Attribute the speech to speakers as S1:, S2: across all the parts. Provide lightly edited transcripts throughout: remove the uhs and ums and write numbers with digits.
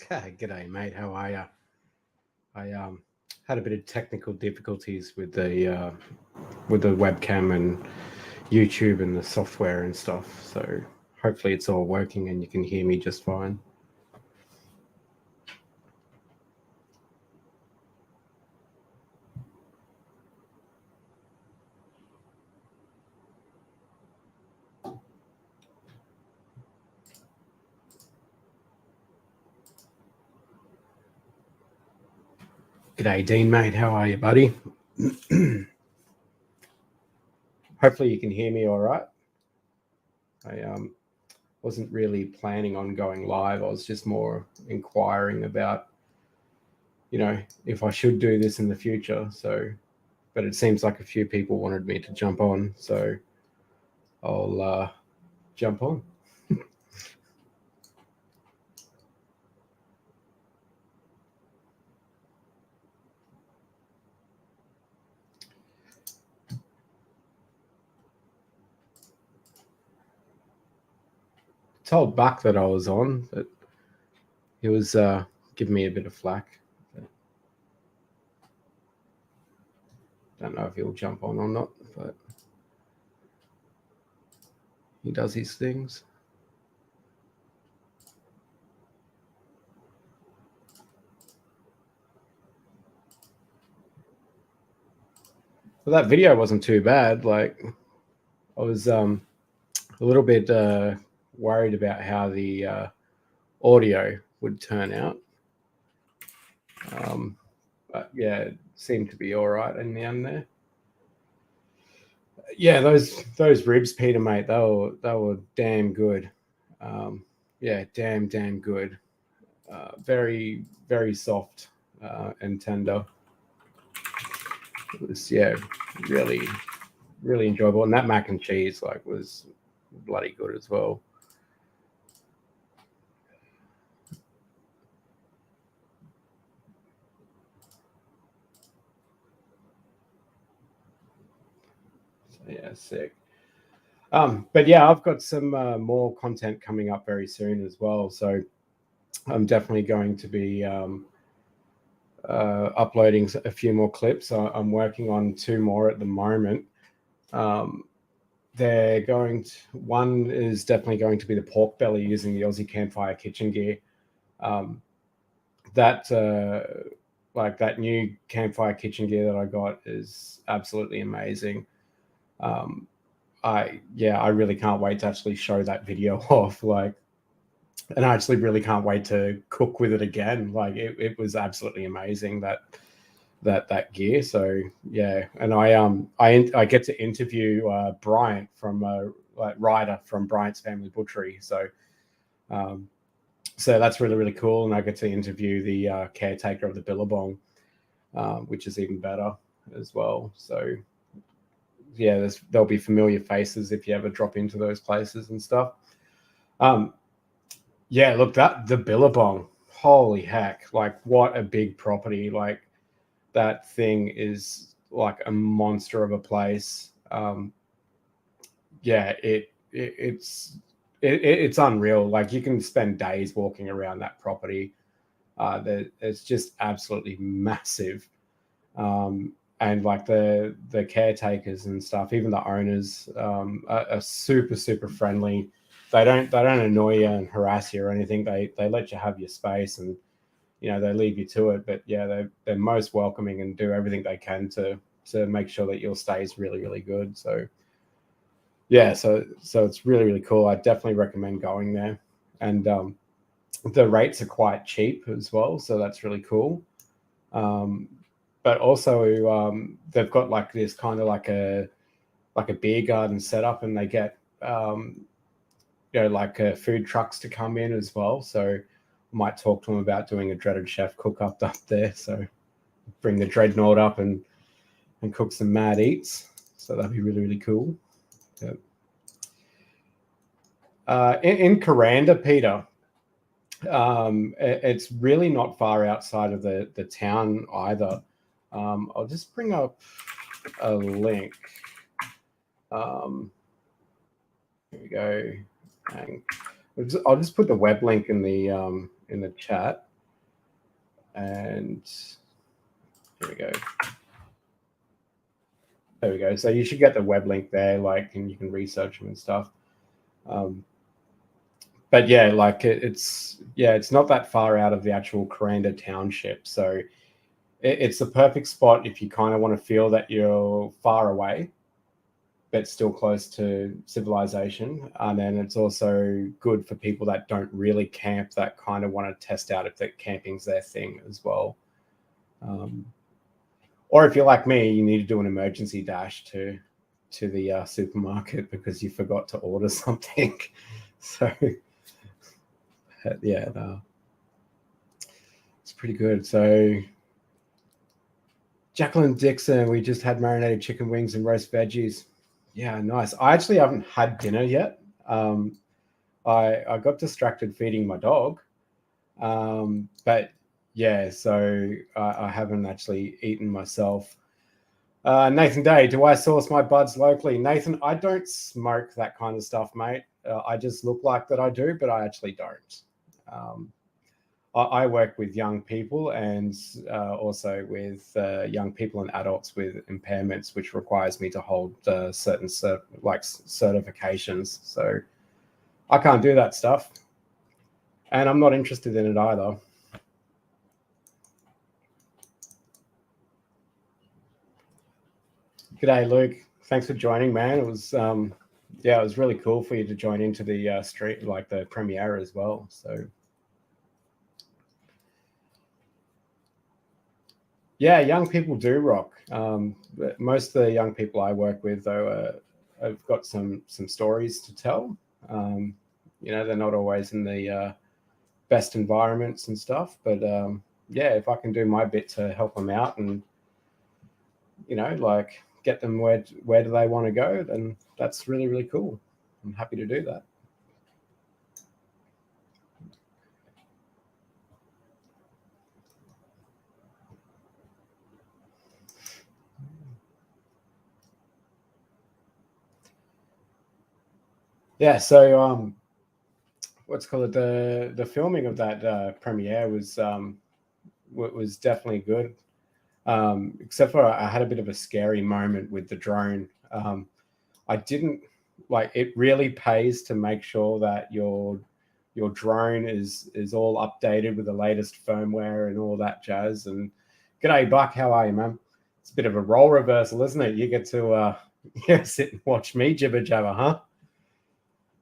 S1: G'day, mate. How are you? I had a bit of technical difficulties with the webcam and YouTube and the software and stuff. So hopefully it's all working and you can hear me just fine. G'day, Dean, mate. How are you, buddy? Hopefully you can hear me all right. I wasn't really planning on going live. I was just more inquiring about, if I should do this in the future. But it seems like a few people wanted me to jump on, so I'll jump on. Told Buck that I was on, but he was giving me a bit of flack. Don't know if he'll jump on or not, but he does his things. Well, that video wasn't too bad. Like, I was a little bit worried about how the audio would turn out. But yeah, it seemed to be all right in the end there. Yeah, those ribs, Peter, mate, they were damn good. Yeah, damn good. Very, very soft and tender. It was, yeah, really, really enjoyable. And that mac and cheese was bloody good as well. So, yeah, sick. But yeah, I've got some more content coming up very soon as well. So I'm definitely going to be uploading a few more clips. I'm working on 2 more at the moment. They're one is definitely going to be the pork belly using the Aussie Campfire kitchen gear. That new Campfire kitchen gear that I got is absolutely amazing. I really can't wait to actually show that video off. And I actually really can't wait to cook with it again. It was absolutely amazing that gear. So yeah, and I get to interview Bryant from Ryder from Bryant's Family Butchery. So that's really, really cool, and I get to interview the caretaker of the Billabong, which is even better as well. So yeah, there'll be familiar faces if you ever drop into those places and stuff. Yeah, look, the Billabong, holy heck, what a big property. That thing is like a monster of a place. Yeah, it's unreal. You can spend days walking around that property. It's just absolutely massive. And the caretakers and stuff, even the owners are super, super friendly. They don't annoy you and harass you or anything. They let you have your space, and they leave you to it. But yeah, they're most welcoming and do everything they can to make sure that your stay is really, really good. So yeah, so it's really, really cool. I definitely recommend going there. And the rates are quite cheap as well, so that's really cool. But also they've got this kind of like a beer garden set up, and they get food trucks to come in as well. So I might talk to them about doing a Dreaded Chef cook up there. So bring the Dreadnought up and cook some mad eats. So that'd be really, really cool. Yeah. In Kuranda, Peter, it's really not far outside of the town either. I'll just bring up a link. Here we go. I'll just put the web link in the chat. And here we go. There we go. So you should get the web link there, like, and you can research them and stuff. But yeah, like it's not that far out of the actual Kuranda township. So it's the perfect spot if you kind of want to feel that you're far away, but still close to civilization. And then it's also good for people that don't really camp, that kind of want to test out if that camping's their thing as well. Or if you're like me, you need to do an emergency dash to the supermarket because you forgot to order something. So yeah, no, it's pretty good. So Jacqueline Dixon, we just had marinated chicken wings and roast veggies. Yeah, nice. I actually haven't had dinner yet. I got distracted feeding my dog. But yeah, so I haven't actually eaten myself. Nathan Day, do I source my buds locally? Nathan, I don't smoke that kind of stuff, mate. I just look like that I do, but I actually don't. I work with young people and also with young people and adults with impairments, which requires me to hold certain certifications. So I can't do that stuff. And I'm not interested in it either. G'day, Luke. Thanks for joining, man. It was it was really cool for you to join into the street, like the premiere as well. So yeah, young people do rock. Most of the young people I work with, though, have got some stories to tell. They're not always in the best environments and stuff, but yeah, if I can do my bit to help them out and like get them where do they want to go, then that's really, really cool. I'm happy to do that. Yeah, so what's called the filming of that premiere was definitely good. Except for I had a bit of a scary moment with the drone. I didn't like it. Really pays to make sure that your drone is all updated with the latest firmware and all that jazz. And g'day, Buck, how are you, man? It's a bit of a role reversal, isn't it? You get to sit and watch me jibber jabber, huh?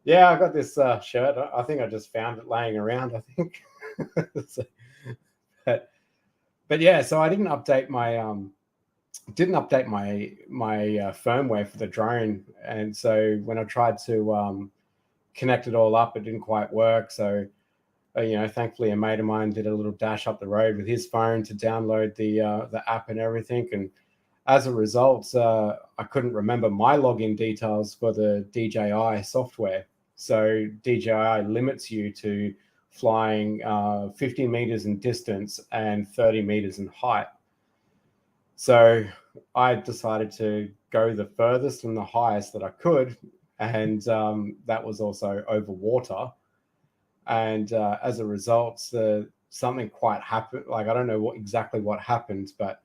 S1: Yeah, I got this shirt. I think I just found it laying around. I think, so, but yeah. So I didn't update my firmware for the drone, and so when I tried to connect it all up, it didn't quite work. So thankfully a mate of mine did a little dash up the road with his phone to download the app and everything, and as a result, I couldn't remember my login details for the DJI software. So DJI limits you to flying 50 meters in distance and 30 meters in height. So I decided to go the furthest and the highest that I could, and that was also over water. And as a result, something quite happened. Like, I don't know exactly what happened, but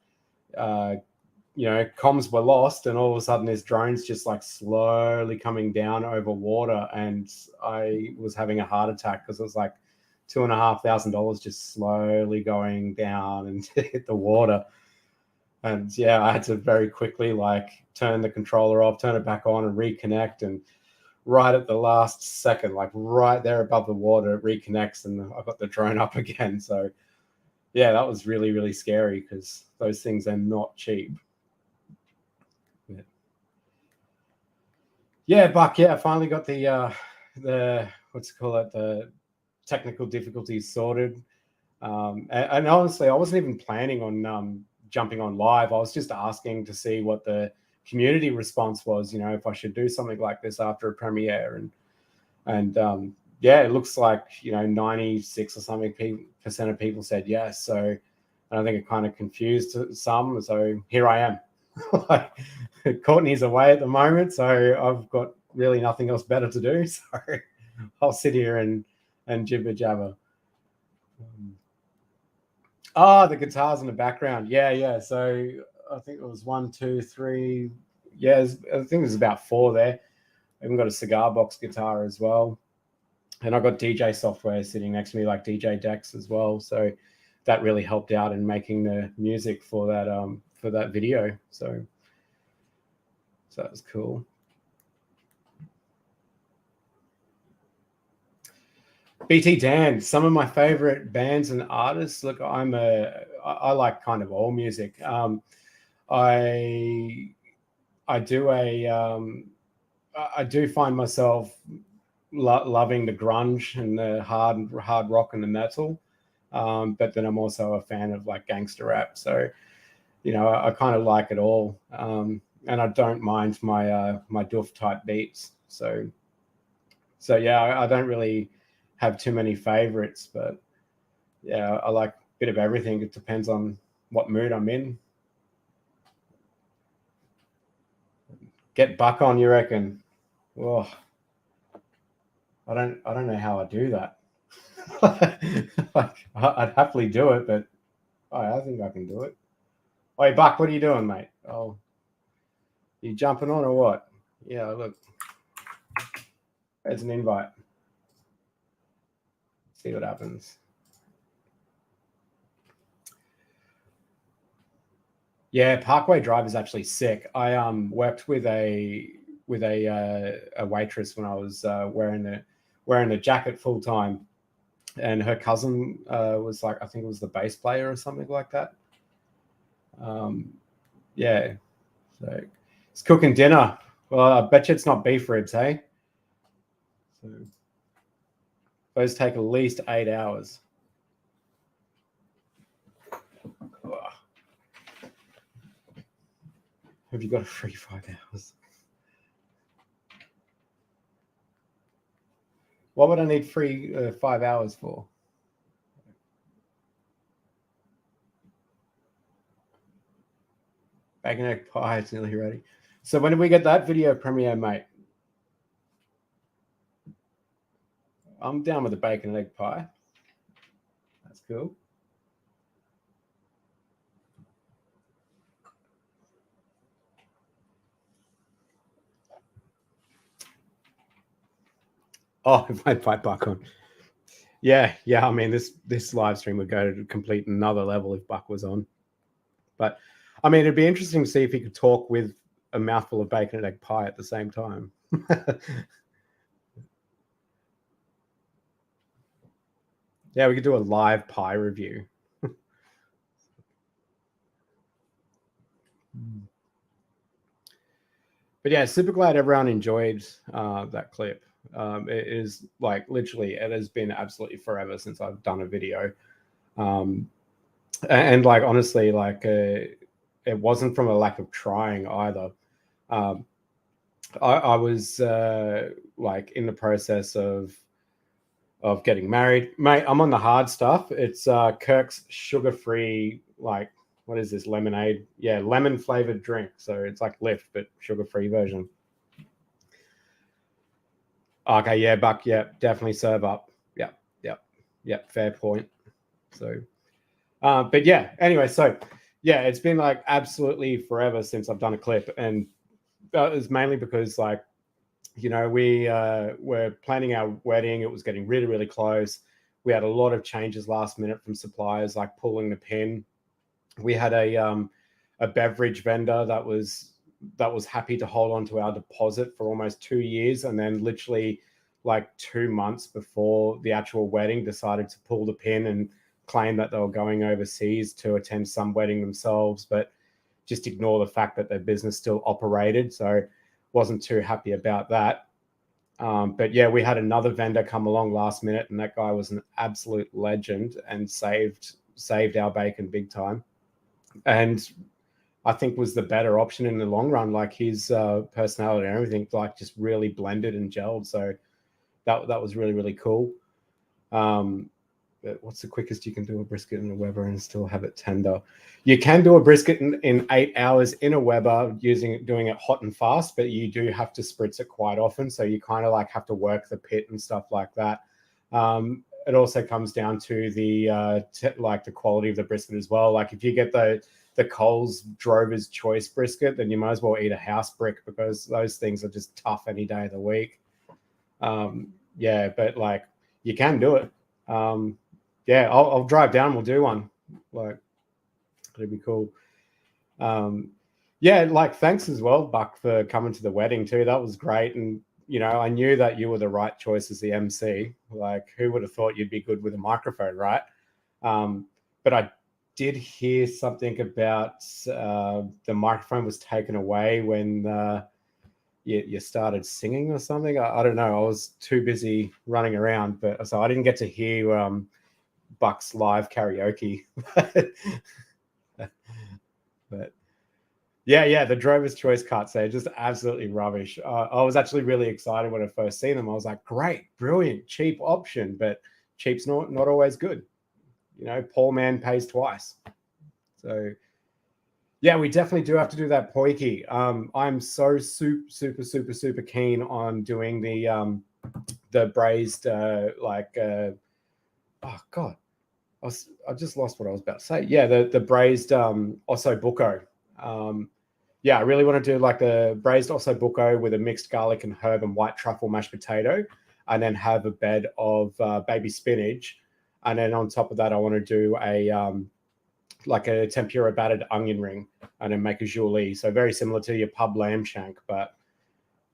S1: comms were lost, and all of a sudden this drone's just like slowly coming down over water, and I was having a heart attack because it was like $2,500 just slowly going down and hit the water. And yeah, I had to very quickly like turn the controller off, turn it back on, and reconnect. And right at the last second, like right there above the water, it reconnects, and I got the drone up again. So yeah, that was really, really scary because those things are not cheap. Yeah, Buck. Yeah, I finally got the what's it called, the technical difficulties sorted. And honestly, I wasn't even planning on jumping on live. I was just asking to see what the community response was. If I should do something like this after a premiere, and yeah, it looks like 96 or something percent of people said yes. So I think it kind of confused some. So here I am. Like, Courtney's away at the moment, so I've got really nothing else better to do. So I'll sit here and jibber jabber. Oh, the guitars in the background. Yeah. So I think it was 1, 2, 3. Yeah, I think there's about 4 there. I even got a cigar box guitar as well. And I got DJ software sitting next to me, like DJ Decks as well. So that really helped out in making the music for that video. So that was cool. BT Dan, some of my favorite bands and artists. Look, I like kind of all music. I do I do find myself loving the grunge and the hard rock and the metal, but then I'm also a fan of like gangster rap. So I kind of like it all, and I don't mind my doof type beats. So yeah, I don't really have too many favorites, but yeah, I like a bit of everything. It depends on what mood I'm in. Get Buck on, you reckon? Oh, I don't know how I do that. Like, I'd happily do it, but I think I can do it. Hey, Buck, what are you doing, mate? Oh, you jumping on or what? Yeah, look, there's an invite. See what happens. Yeah, Parkway Drive is actually sick. I worked with a waitress when I was wearing the jacket full time, and her cousin was like, I think it was the bass player or something like that. Yeah, so it's cooking dinner. Well, I bet you it's not beef ribs, hey? So those take at least 8 hours. Ugh. Have you got a free 5 hours? What would I need free 5 hours for? Bacon egg pie, it's nearly ready. So when did we get that video premiere, mate? I'm down with the bacon and egg pie. That's cool. Oh, if I fight Buck on. Yeah. I mean, this live stream would go to complete another level if Buck was on. But I mean, it'd be interesting to see if he could talk with a mouthful of bacon and egg pie at the same time. Yeah, we could do a live pie review. But yeah, super glad everyone enjoyed that clip. It is like literally, it has been absolutely forever since I've done a video. And like, honestly, like it wasn't from a lack of trying either. I was like in the process of getting married, mate. I'm on the hard stuff. It's Kirk's sugar-free, like, what is this, lemonade? Yeah, lemon flavored drink. So it's like Lift, but sugar-free version. Okay, yeah, Buck, yeah, definitely serve up. Yep, fair point. So, but yeah, anyway, so yeah, it's been like absolutely forever since I've done a clip, and it's mainly because like, we were planning our wedding. It was getting really, really close. We had a lot of changes last minute from suppliers, like pulling the pin. We had a beverage vendor that was happy to hold on to our deposit for almost 2 years, and then literally like 2 months before the actual wedding decided to pull the pin and claim that they were going overseas to attend some wedding themselves, but just ignore the fact that their business still operated. So wasn't too happy about that. But yeah, we had another vendor come along last minute, and that guy was an absolute legend and saved our bacon big time. And I think was the better option in the long run. Like his personality and everything, like just really blended and gelled. So that was really, really cool. But what's the quickest you can do a brisket in a Weber and still have it tender? You can do a brisket in 8 hours in a Weber doing it hot and fast, but you do have to spritz it quite often. So you kind of like have to work the pit and stuff like that. it also comes down to the like the quality of the brisket as well. Like if you get the Coles Drover's Choice brisket, then you might as well eat a house brick, because those things are just tough any day of the week. Yeah, but like you can do it. Yeah, I'll drive down. We'll do one. Like it'd be cool. Yeah, like thanks as well, Buck, for coming to the wedding too. That was great. And you know, I knew that you were the right choice as the MC. Like, who would have thought you'd be good with a microphone, right? But I did hear something about the microphone was taken away when you started singing or something. I don't know. I was too busy running around, but so I didn't get to hear Buck's live karaoke. But yeah, the Drover's Choice cuts, they're just absolutely rubbish. I was actually really excited when I first seen them. I was like, great, brilliant, cheap option, but cheap's not always good. You know, poor man pays twice. So yeah, we definitely do have to do that poiki. I'm so super keen on doing the braised oh god, I just lost what I was about to say. Yeah, the braised osso buco. Yeah, I really want to do like the braised osso buco with a mixed garlic and herb and white truffle mashed potato, and then have a bed of baby spinach, and then on top of that, I want to do a like a tempura battered onion ring, and then make a jolie. So very similar to your pub lamb shank, but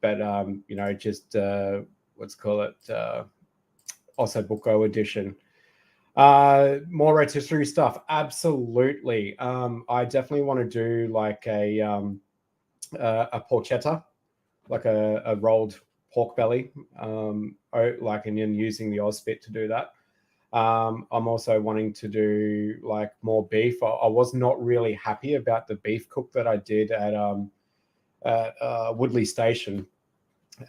S1: you know, just let's call it osso buco edition. More rotisserie stuff, absolutely. I definitely want to do like a porchetta, like a rolled pork belly, like, and then using the Ozspit to do that. I'm also wanting to do like more beef. I was not really happy about the beef cook that I did at Woodley Station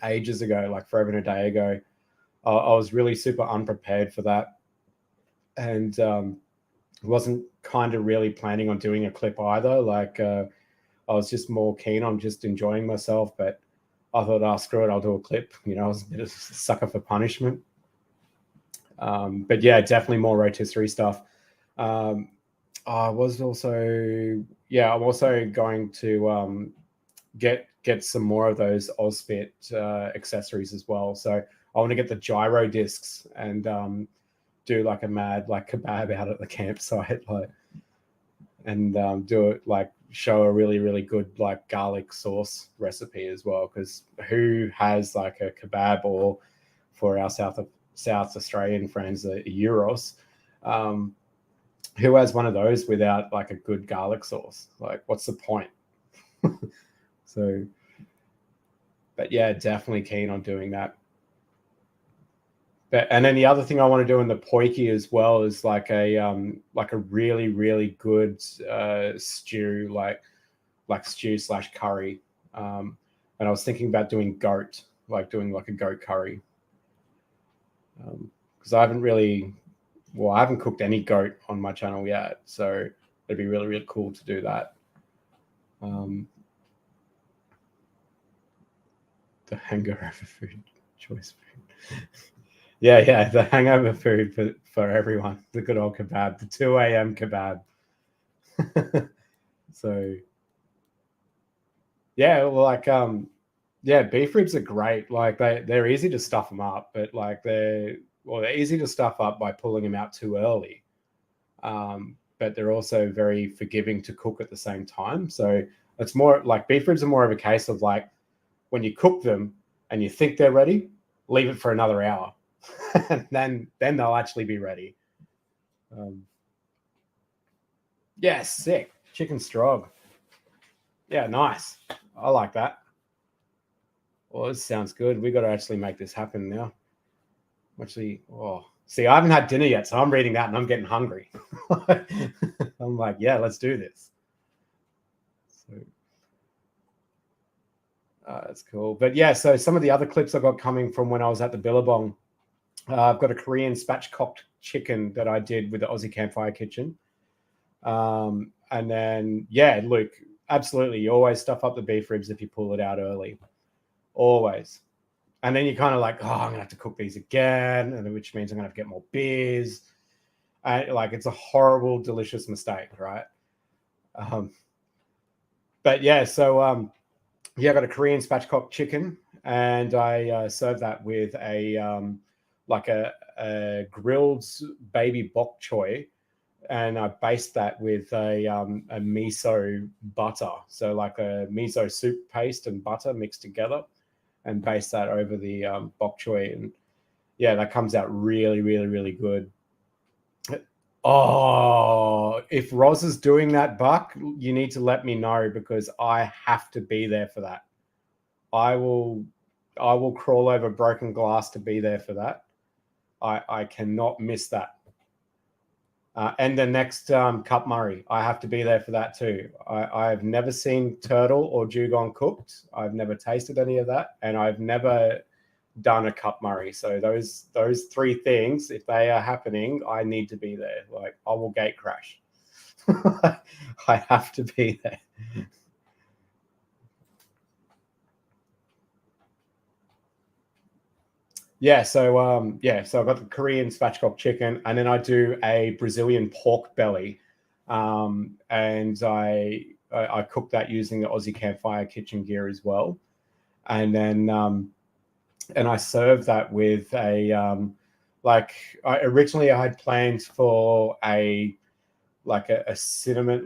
S1: ages ago, like forever and a day ago. I was really super unprepared for that, and wasn't kind of really planning on doing a clip either. Like I was just more keen on just enjoying myself, but I thought, oh, screw it, I'll do a clip. You know, I was a bit of a sucker for punishment. But yeah, definitely more rotisserie stuff. I was also, yeah, I'm also going to get some more of those Ozfit accessories as well. So I want to get the gyro discs and do like a mad like kebab out at the campsite, like, and do it like show a really good like garlic sauce recipe as well. Because who has like a kebab, or for our South Australian friends, the Euros, who has one of those without like a good garlic sauce? Like, what's the point? So, but yeah, definitely keen on doing that. But, and then the other thing I want to do in the poiki as well is like a really good stew, like stew / curry. And I was thinking about doing goat, like doing like a goat curry. Because I haven't cooked any goat on my channel yet, so it'd be really cool to do that. The hangover food, choice food. Yeah, the hangover food for everyone. The good old kebab, the 2 a.m. kebab. So yeah, well, like yeah, beef ribs are great. Like they're easy to stuff them up, but like they're easy to stuff up by pulling them out too early. But they're also very forgiving to cook at the same time. So it's more like beef ribs are more of a case of like, when you cook them and you think they're ready, leave it for another hour. And then they'll actually be ready. Yeah, sick. Chicken strog. Yeah, nice. I like that. Well, this sounds good. We got to actually make this happen now. Actually, see, I haven't had dinner yet, so I'm reading that and I'm getting hungry. I'm like, yeah, let's do this. So that's cool. But yeah, so some of the other clips I got coming from when I was at the Billabong, I've got a Korean spatchcocked chicken that I did with the Aussie Campfire Kitchen. And then, yeah, Luke, absolutely. You always stuff up the beef ribs if you pull it out early. Always. And then you're kind of like, oh, I'm gonna have to cook these again, and which means I'm gonna have to get more beers. And like, it's a horrible, delicious mistake, right? But yeah, so yeah, I got a Korean spatchcock chicken, and I served that with like a grilled baby bok choy, and I based that with a miso butter, so like a miso soup paste and butter mixed together, and based that over the bok choy, and yeah, that comes out really, really, really good. Oh, if Roz is doing that, Buck, you need to let me know, because I have to be there for that. I will crawl over broken glass to be there for that. I cannot miss that. And the next Cup Murray, I have to be there for that too. I've never seen turtle or dugong cooked. I've never tasted any of that, and I've never done a Cup Murray. So those three things, if they are happening, I need to be there. Like, I will gate crash. I have to be there. Yeah, so so I got the Korean spatchcock chicken, and then I do a Brazilian pork belly, and I cook that using the Aussie Campfire kitchen gear as well, and then and I serve that with a like, originally I had planned for a cinnamon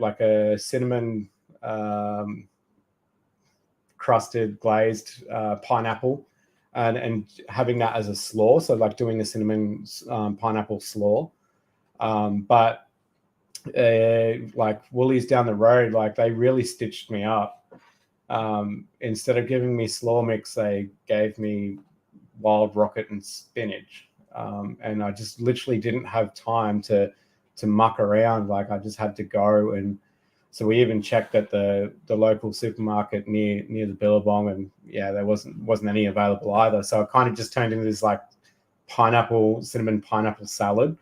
S1: crusted glazed pineapple, and having that as a slaw, so like doing the cinnamon pineapple slaw. But like Woolies down the road, like, they really stitched me up. Instead of giving me slaw mix, they gave me wild rocket and spinach, and I just literally didn't have time to muck around. Like, I just had to go. And so we even checked at the local supermarket near the Billabong, and yeah, there wasn't any available either. So it kind of just turned into this like cinnamon pineapple salad,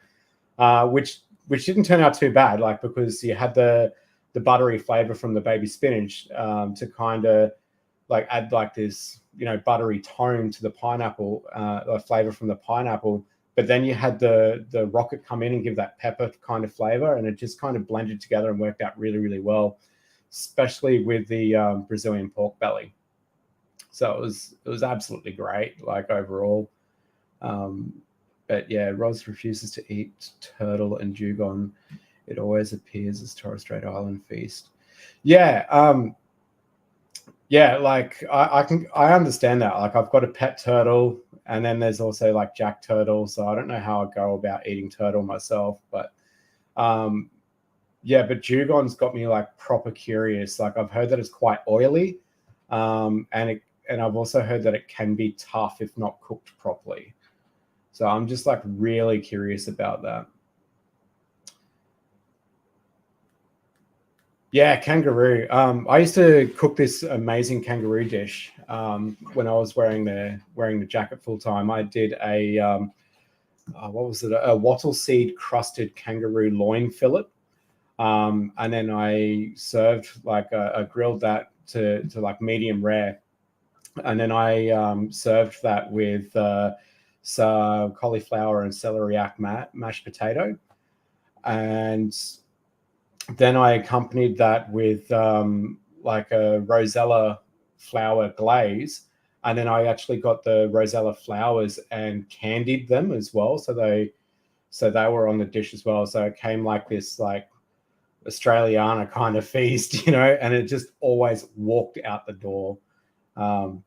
S1: which didn't turn out too bad, like, because you had the buttery flavor from the baby spinach to kind of like add like this, buttery tone to the pineapple, flavor from the pineapple. But then you had the rocket come in and give that pepper kind of flavor, and it just kind of blended together and worked out really, really well, especially with the Brazilian pork belly. So it was absolutely great, like, overall. But yeah, Roz refuses to eat turtle and dugong. It always appears as Torres Strait Island feast. Yeah, yeah, like, I understand that. Like, I've got a pet turtle, and then there's also like jack turtle. So I don't know how I go about eating turtle myself, but yeah, but dugong's got me like proper curious. Like, I've heard that it's quite oily, and I've also heard that it can be tough if not cooked properly. So I'm just like really curious about that. Yeah, kangaroo. I used to cook this amazing kangaroo dish when I was wearing the jacket full time. I did a what was it? A wattle seed crusted kangaroo loin fillet, and then I served like I grilled that to like medium rare, and then I served that with some cauliflower and celeriac mashed potato, and then I accompanied that with like a rosella flower glaze. And then I actually got the rosella flowers and candied them as well. So they were on the dish as well. So it came like this like Australiana kind of feast, and it just always walked out the door. And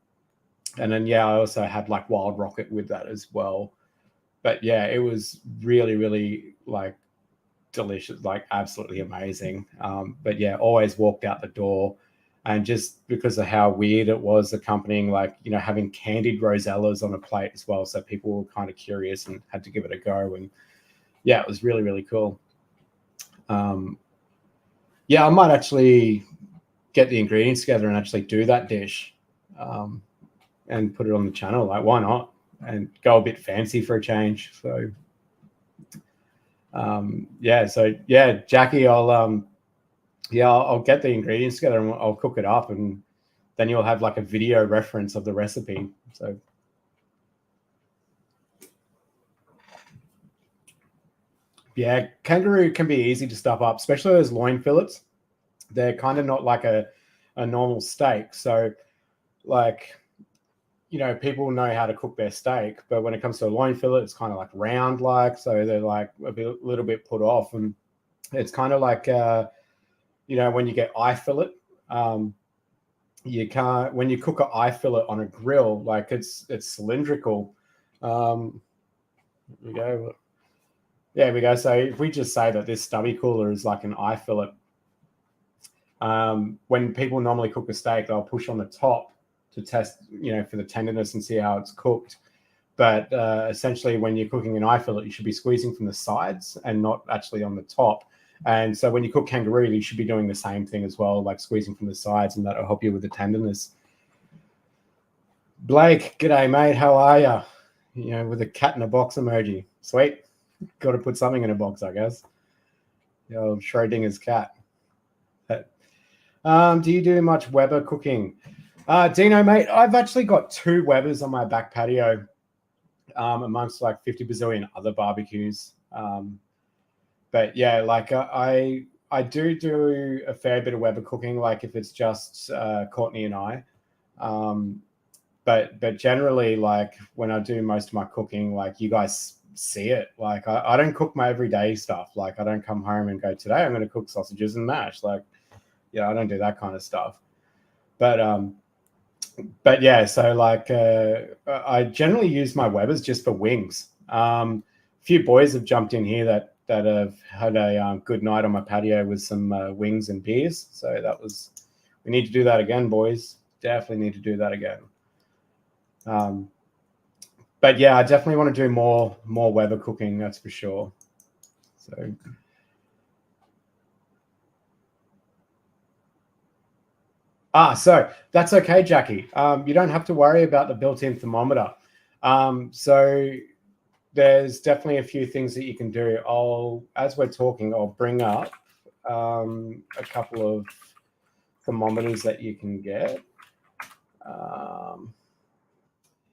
S1: then, yeah, I also had like wild rocket with that as well. But yeah, it was really, really like delicious, like absolutely amazing. But yeah, always walked out the door, and just because of how weird it was, accompanying like having candied rosellas on a plate as well, so people were kind of curious and had to give it a go. And yeah, it was really, really cool. Yeah, I might actually get the ingredients together and actually do that dish, and put it on the channel. Like, why not? And go a bit fancy for a change. So yeah, Jackie, I'll get the ingredients together and I'll cook it up, and then you'll have like a video reference of the recipe. So Yeah, kangaroo can be easy to stuff up, especially those loin fillets. They're kind of not like a normal steak. So, like, people know how to cook their steak, but when it comes to a loin fillet, it's kind of like round like, so they're like little bit put off. And it's kind of like, when you get eye fillet, you can't, when you cook an eye fillet on a grill, like it's cylindrical. Here we go. There we go. So if we just say that this stubby cooler is like an eye fillet, when people normally cook a steak, they'll push on the top to test, for the tenderness and see how it's cooked. But essentially, when you're cooking an eye fillet, you should be squeezing from the sides and not actually on the top. And so when you cook kangaroo, you should be doing the same thing as well, like squeezing from the sides, and that'll help you with the tenderness. Blake, g'day, mate. How are you? With a cat in a box emoji. Sweet. Got to put something in a box, I guess. The old Schrodinger's cat. Do you do much Weber cooking? Dino, mate, I've actually got 2 Webers on my back patio, amongst like 50 bazillion other barbecues. But yeah, like I do a fair bit of Weber cooking, like if it's just Courtney and I. But generally, like when I do most of my cooking, like you guys see it. Like I don't cook my everyday stuff. Like I don't come home and go, today I'm going to cook sausages and mash. Like, I don't do that kind of stuff. But yeah, so like I generally use my Webers just for wings. A few boys have jumped in here that have had a good night on my patio with some wings and beers. So we need to do that again, boys. Definitely need to do that again. But yeah, I definitely want to do more Weber cooking, that's for sure. So that's okay, Jackie. You don't have to worry about the built-in thermometer. So there's definitely a few things that you can do. As we're talking, I'll bring up a couple of thermometers that you can get. Here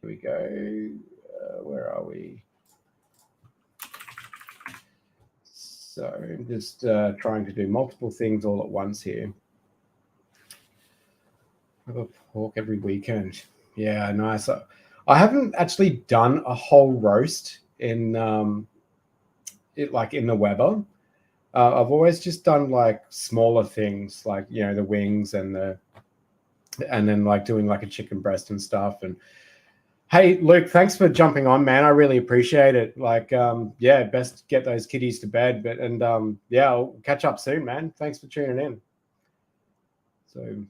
S1: we go. Where are we? So I'm just trying to do multiple things all at once here. I have a pork every weekend. Yeah, nice. I haven't actually done a whole roast in in the Weber. I've always just done like smaller things, like the wings and then like doing like a chicken breast and stuff. And hey, Luke, thanks for jumping on, man. I really appreciate it. Like, best get those kiddies to bed. But I'll catch up soon, man. Thanks for tuning in. So,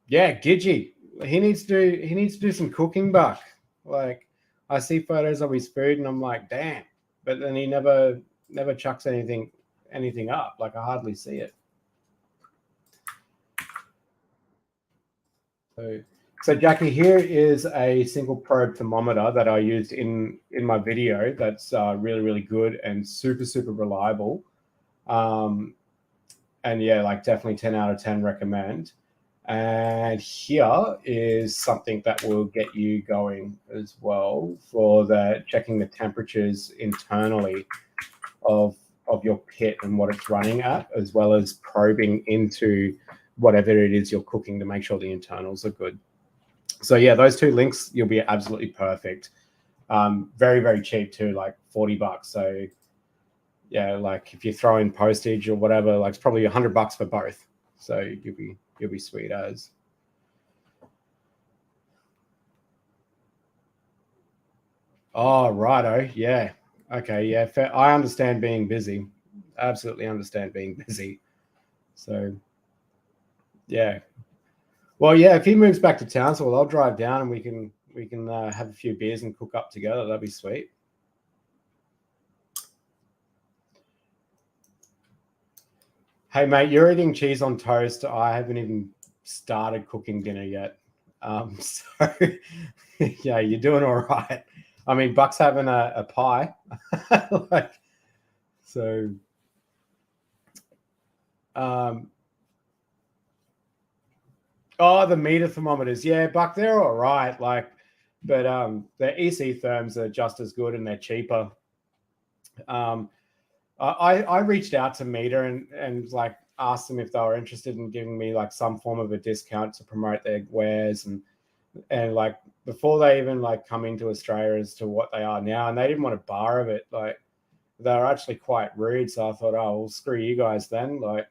S1: yeah, Gidgey, he needs to do some cooking, Buck. Like, I see photos of his food and I'm like, damn. But then he never chucks anything up. Like, I hardly see it. So Jackie, here is a single probe thermometer that I used in my video. That's really, really good and super, super reliable. And yeah, like definitely 10 out of 10 recommend. And here is something that will get you going as well for checking the temperatures internally of your pit and what it's running at, as well as probing into whatever it is you're cooking to make sure the internals are good. So yeah, those 2 links, you'll be absolutely perfect. Very, very cheap too, like $40. So yeah, like if you throw in postage or whatever, like it's probably $100 for both. So you'll be sweet as. Oh, righto. Yeah. Okay. Yeah. Fair. I understand being busy. Absolutely understand being busy. So yeah. Well, yeah, if he moves back to Townsville, I'll drive down and we can have a few beers and cook up together. That'd be sweet. Hey, mate, you're eating cheese on toast. I haven't even started cooking dinner yet. So yeah, you're doing all right. I mean, Buck's having a pie. Like, so the meter thermometers. Yeah, Buck, they're all right. Like, but the EC therms are just as good and they're cheaper. I reached out to Meta and like asked them if they were interested in giving me like some form of a discount to promote their wares, and like before they even like come into Australia as to what they are now, and they didn't want a bar of it. Like they were actually quite rude. So I thought, oh well, screw you guys then. Like,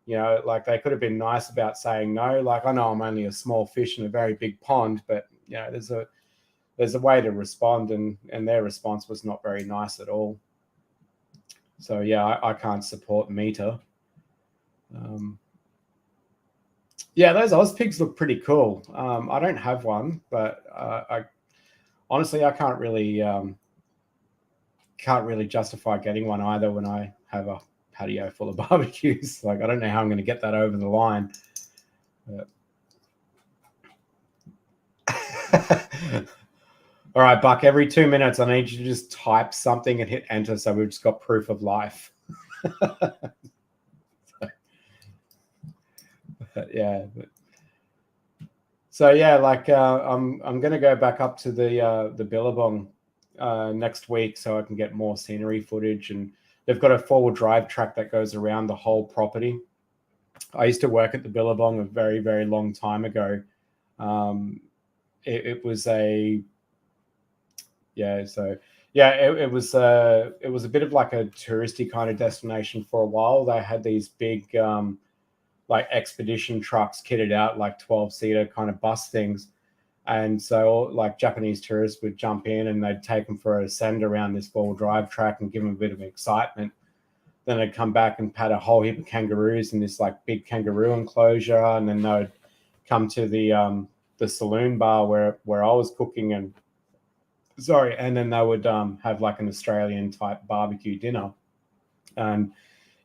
S1: you know, like they could have been nice about saying no. Like I know I'm only a small fish in a very big pond, but you know, there's a way to respond, and their response was not very nice at all. So yeah, I can't support Meta. Yeah, those Oz pigs look pretty cool. I don't have one, but I honestly I can't really justify getting one either when I have a patio full of barbecues. Like I don't know how I'm going to get that over the line. All right, Buck, every 2 minutes, I need you to just type something and hit enter so we've just got proof of life. Yeah. So yeah, like I'm going to go back up to the Billabong next week so I can get more scenery footage, and they've got a 4-wheel drive track that goes around the whole property. I used to work at the Billabong a very, very long time ago. It was a it was a bit of like a touristy kind of destination for a while. They had these big like expedition trucks kitted out like 12-seater kind of bus things, and so like Japanese tourists would jump in and they'd take them for a send around this 4-wheel drive track and give them a bit of excitement. Then they'd come back and pat a whole heap of kangaroos in this like big kangaroo enclosure, and then they'd come to the saloon bar where I was cooking, and then they would have like an Australian type barbecue dinner. And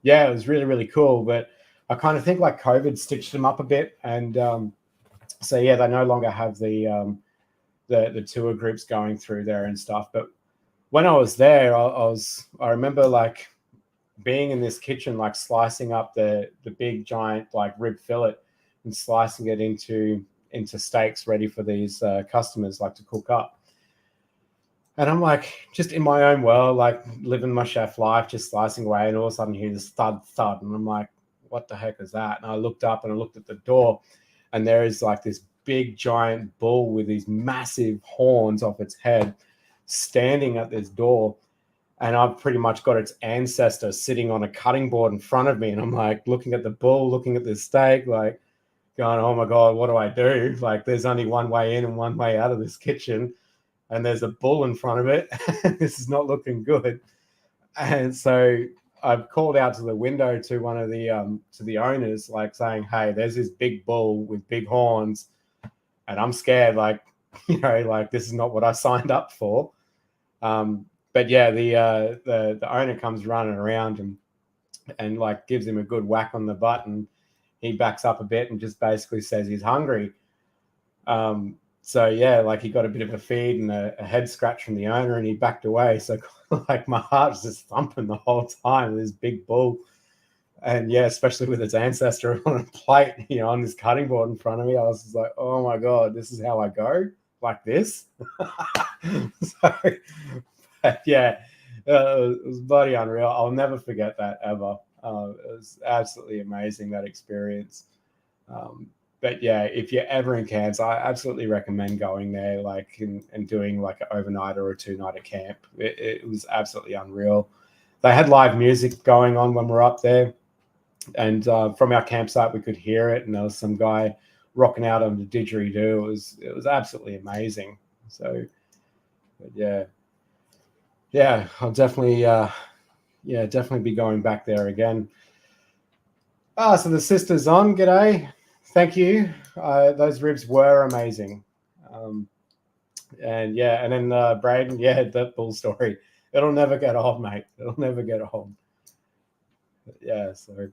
S1: yeah, it was really, really cool. But I kind of think like COVID stitched them up a bit, and so yeah, they no longer have the tour groups going through there and stuff. But when I was there, I remember like being in this kitchen, like slicing up the big giant like rib fillet and slicing it into steaks ready for these customers like to cook up. And I'm like, just in my own world, like living my chef life, just slicing away, and all of a sudden you hear this thud, thud, and I'm like, what the heck is that? And I looked up and I looked at the door, and there is like this big giant bull with these massive horns off its head standing at this door. And I've pretty much got its ancestor sitting on a cutting board in front of me. And I'm like looking at the bull, looking at this steak, like going, oh my God, what do I do? Like there's only one way in and one way out of this kitchen, and there's a bull in front of it. This is not looking good. And so I've called out to the window to one of the owners, like saying, hey, there's this big bull with big horns, and I'm scared, like, you know, like this is not what I signed up for. But yeah, the owner comes running around and like gives him a good whack on the butt, and he backs up a bit and just basically says he's hungry. So yeah, like he got a bit of a feed and a head scratch from the owner, and he backed away. So like my heart's just thumping the whole time with this big bull. And yeah, especially with its ancestor on a plate, you know, on this cutting board in front of me, I was just like, oh my God, this is how I go, like this. So yeah, it was bloody unreal. I'll never forget that ever. It was absolutely amazing, that experience. But yeah, if you're ever in Cairns, I absolutely recommend going there, like and doing like an overnight or a 2-nighter camp. It was absolutely unreal. They had live music going on when we were up there, and from our campsite we could hear it. And there was some guy rocking out on the didgeridoo. It was absolutely amazing. So, but yeah, I'll definitely definitely be going back there again. So the sister's on. G'day. Thank you. Those ribs were amazing. And yeah, and then Braden, yeah, that bull story. It'll never get old, mate. It'll never get old. But yeah, so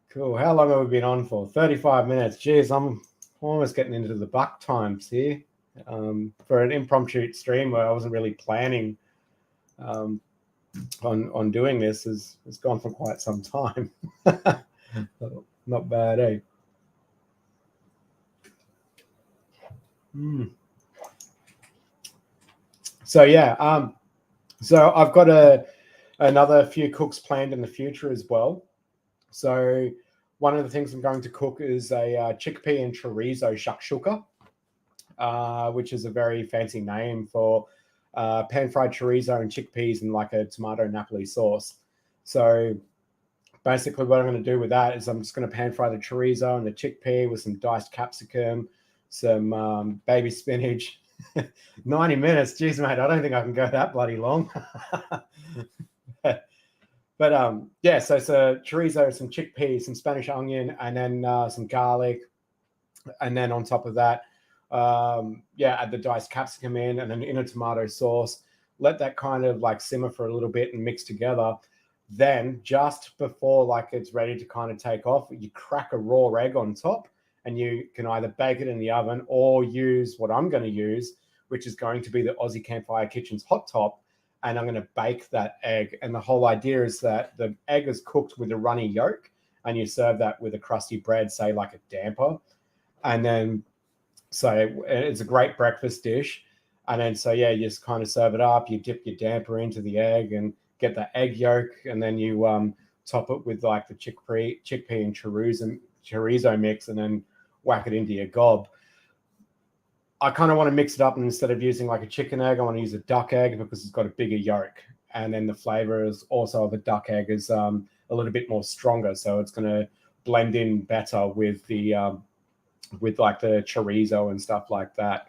S1: cool. How long have we been on for? 35 minutes. Geez, I'm almost getting into the buck times here. For an impromptu stream where I wasn't really planning on doing this, has gone for quite some time. Not bad, eh? So yeah, so I've got another few cooks planned in the future as well. So one of the things I'm going to cook is a chickpea and chorizo shakshuka, which is a very fancy name for pan-fried chorizo and chickpeas in like a tomato Napoli sauce. So basically what I'm going to do with that is I'm just going to pan-fry the chorizo and the chickpea with some diced capsicum, some baby spinach. 90 minutes, geez, mate, I don't think I can go that bloody long. But yeah, so it's a chorizo, some chickpeas, some Spanish onion, and then some garlic. And then on top of that, yeah, add the diced capsicum in, and then in a tomato sauce. Let that kind of like simmer for a little bit and mix together. Then just before like it's ready to kind of take off, you crack a raw egg on top, and you can either bake it in the oven or use what I'm going to use, which is going to be the Aussie Campfire Kitchen's hot top. And I'm going to bake that egg. And the whole idea is that the egg is cooked with a runny yolk, and you serve that with a crusty bread, say like a damper. And then, so it's a great breakfast dish. And then, so yeah, you just kind of serve it up. You dip your damper into the egg and get the egg yolk, and then you top it with like the chickpea and chorizo mix, and then whack it into your gob. I kind of want to mix it up, and instead of using like a chicken egg, I want to use a duck egg because it's got a bigger yolk. And then the flavor is also of a duck egg is a little bit more stronger. So it's going to blend in better with the with like the chorizo and stuff like that.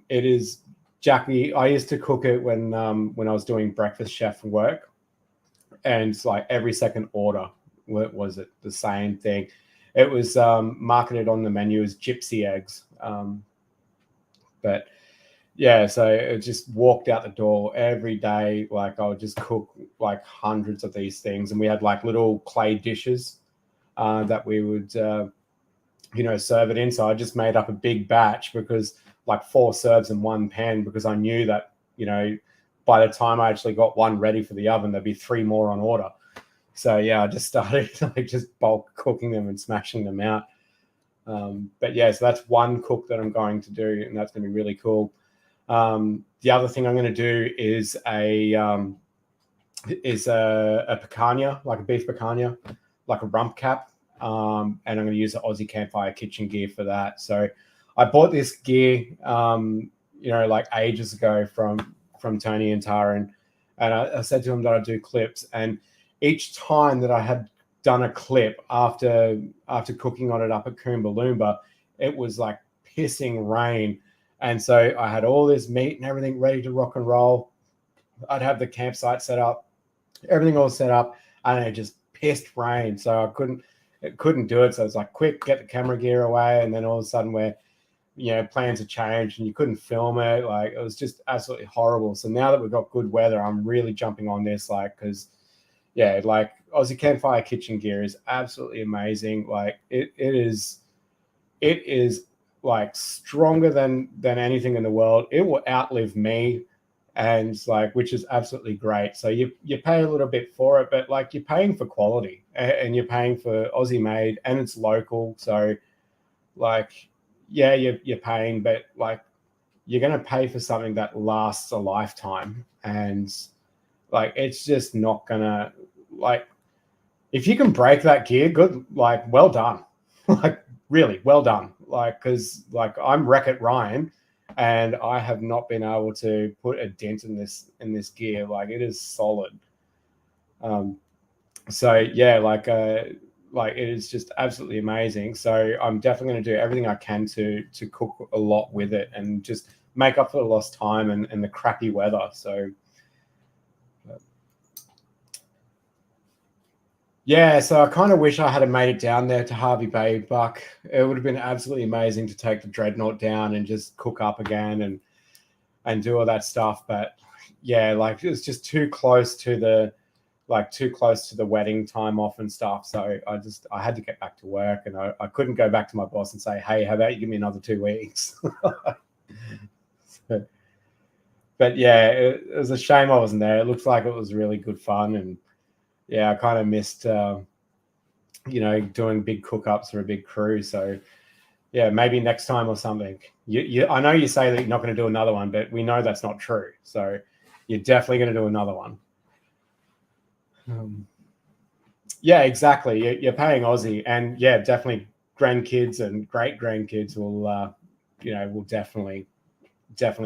S1: It is, Jackie, I used to cook it when I was doing breakfast chef work, and it's like every second order was it the same thing. It was marketed on the menu as gypsy eggs. But yeah, so it just walked out the door every day. Like I would just cook like hundreds of these things, and we had like little clay dishes that we would, serve it in. So I just made up a big batch, because like 4 serves in one pan, because I knew that, by the time I actually got one ready for the oven, there'd be 3 more on order. So yeah, I just started like just bulk cooking them and smashing them out. But yeah, so that's one cook that I'm going to do, and that's going to be really cool. The other thing I'm going to do is a picanha, like a beef picanha, like a rump cap. And I'm going to use the Aussie Campfire Kitchen gear for that. So I bought this gear, like ages ago from Tony and Tara, and I said to him that I'd do clips, and each time that I had done a clip after cooking on it up at Coomba, it was like pissing rain. And so I had all this meat and everything ready to rock and roll. I'd have the campsite set up, everything all set up, and it just pissed rain. So I couldn't do it. So it's like, quick, get the camera gear away. And then all of a sudden plans had changed and you couldn't film it. Like it was just absolutely horrible. So now that we've got good weather, I'm really jumping on this, like, because yeah, like Aussie Campfire Kitchen gear is absolutely amazing. Like it is like stronger than anything in the world. It will outlive me, and like, which is absolutely great. So you pay a little bit for it, but like you're paying for quality, and you're paying for Aussie made, and it's local. So like, yeah, you're paying, but like you're going to pay for something that lasts a lifetime. And like, it's just not gonna, like, if you can break that gear, good, like, well done. Like, really, well done. Like, because like I'm Wreck-It Ryan, and I have not been able to put a dent in this gear. Like, it is solid. So yeah, like it is just absolutely amazing. So I'm definitely going to do everything I can to cook a lot with it, and just make up for the lost time and the crappy weather. So yeah, so I kind of wish I had made it down there to Hervey Bay, Buck. It would have been absolutely amazing to take the Dreadnought down and just cook up again and do all that stuff. But yeah, like it was just too close to the wedding time off and stuff. So I had to get back to work, and I couldn't go back to my boss and say, hey, how about you give me another 2 weeks? But yeah, it was a shame I wasn't there. It looks like it was really good fun, and yeah, I kind of missed, doing big cook-ups for a big crew. So yeah, maybe next time or something. I know you say that you're not going to do another one, but we know that's not true. So you're definitely going to do another one. Yeah, exactly. You're paying Aussie, and yeah, definitely grandkids and great grandkids will, will definitely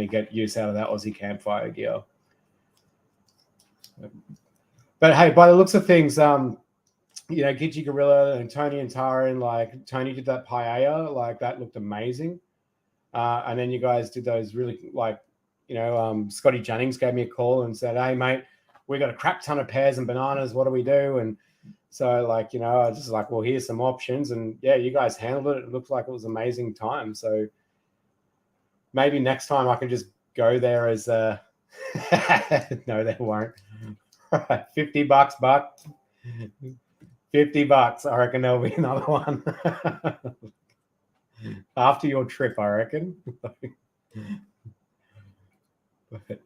S1: get use out of that Aussie campfire gear. But hey, by the looks of things, Gidgee Gorilla and Tony and Taran, like Tony did that paella, like that looked amazing. And then you guys did those really Scotty Jennings gave me a call and said, "Hey mate, we got a crap ton of pears and bananas. What do we do?" And so I was just like, well, here's some options. And yeah, you guys handled it. It looked like it was an amazing time. So maybe next time I can just go there as a no, they won't. Right, $50, Buck. $50. I reckon there'll be another one. After your trip, I reckon. but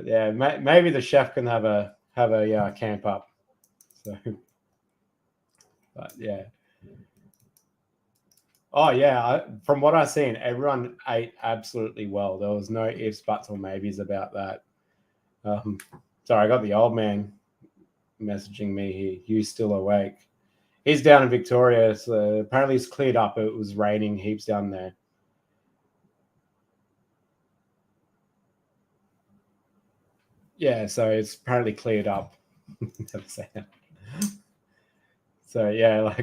S1: yeah, maybe the chef can have a camp up. So, but yeah. Oh yeah, from what I've seen, everyone ate absolutely well. There was no ifs, buts, or maybes about that. Sorry, I got the old man messaging me here. You still awake? He's down in Victoria, so apparently it's cleared up. It was raining heaps down there. Yeah, so it's apparently cleared up. So yeah,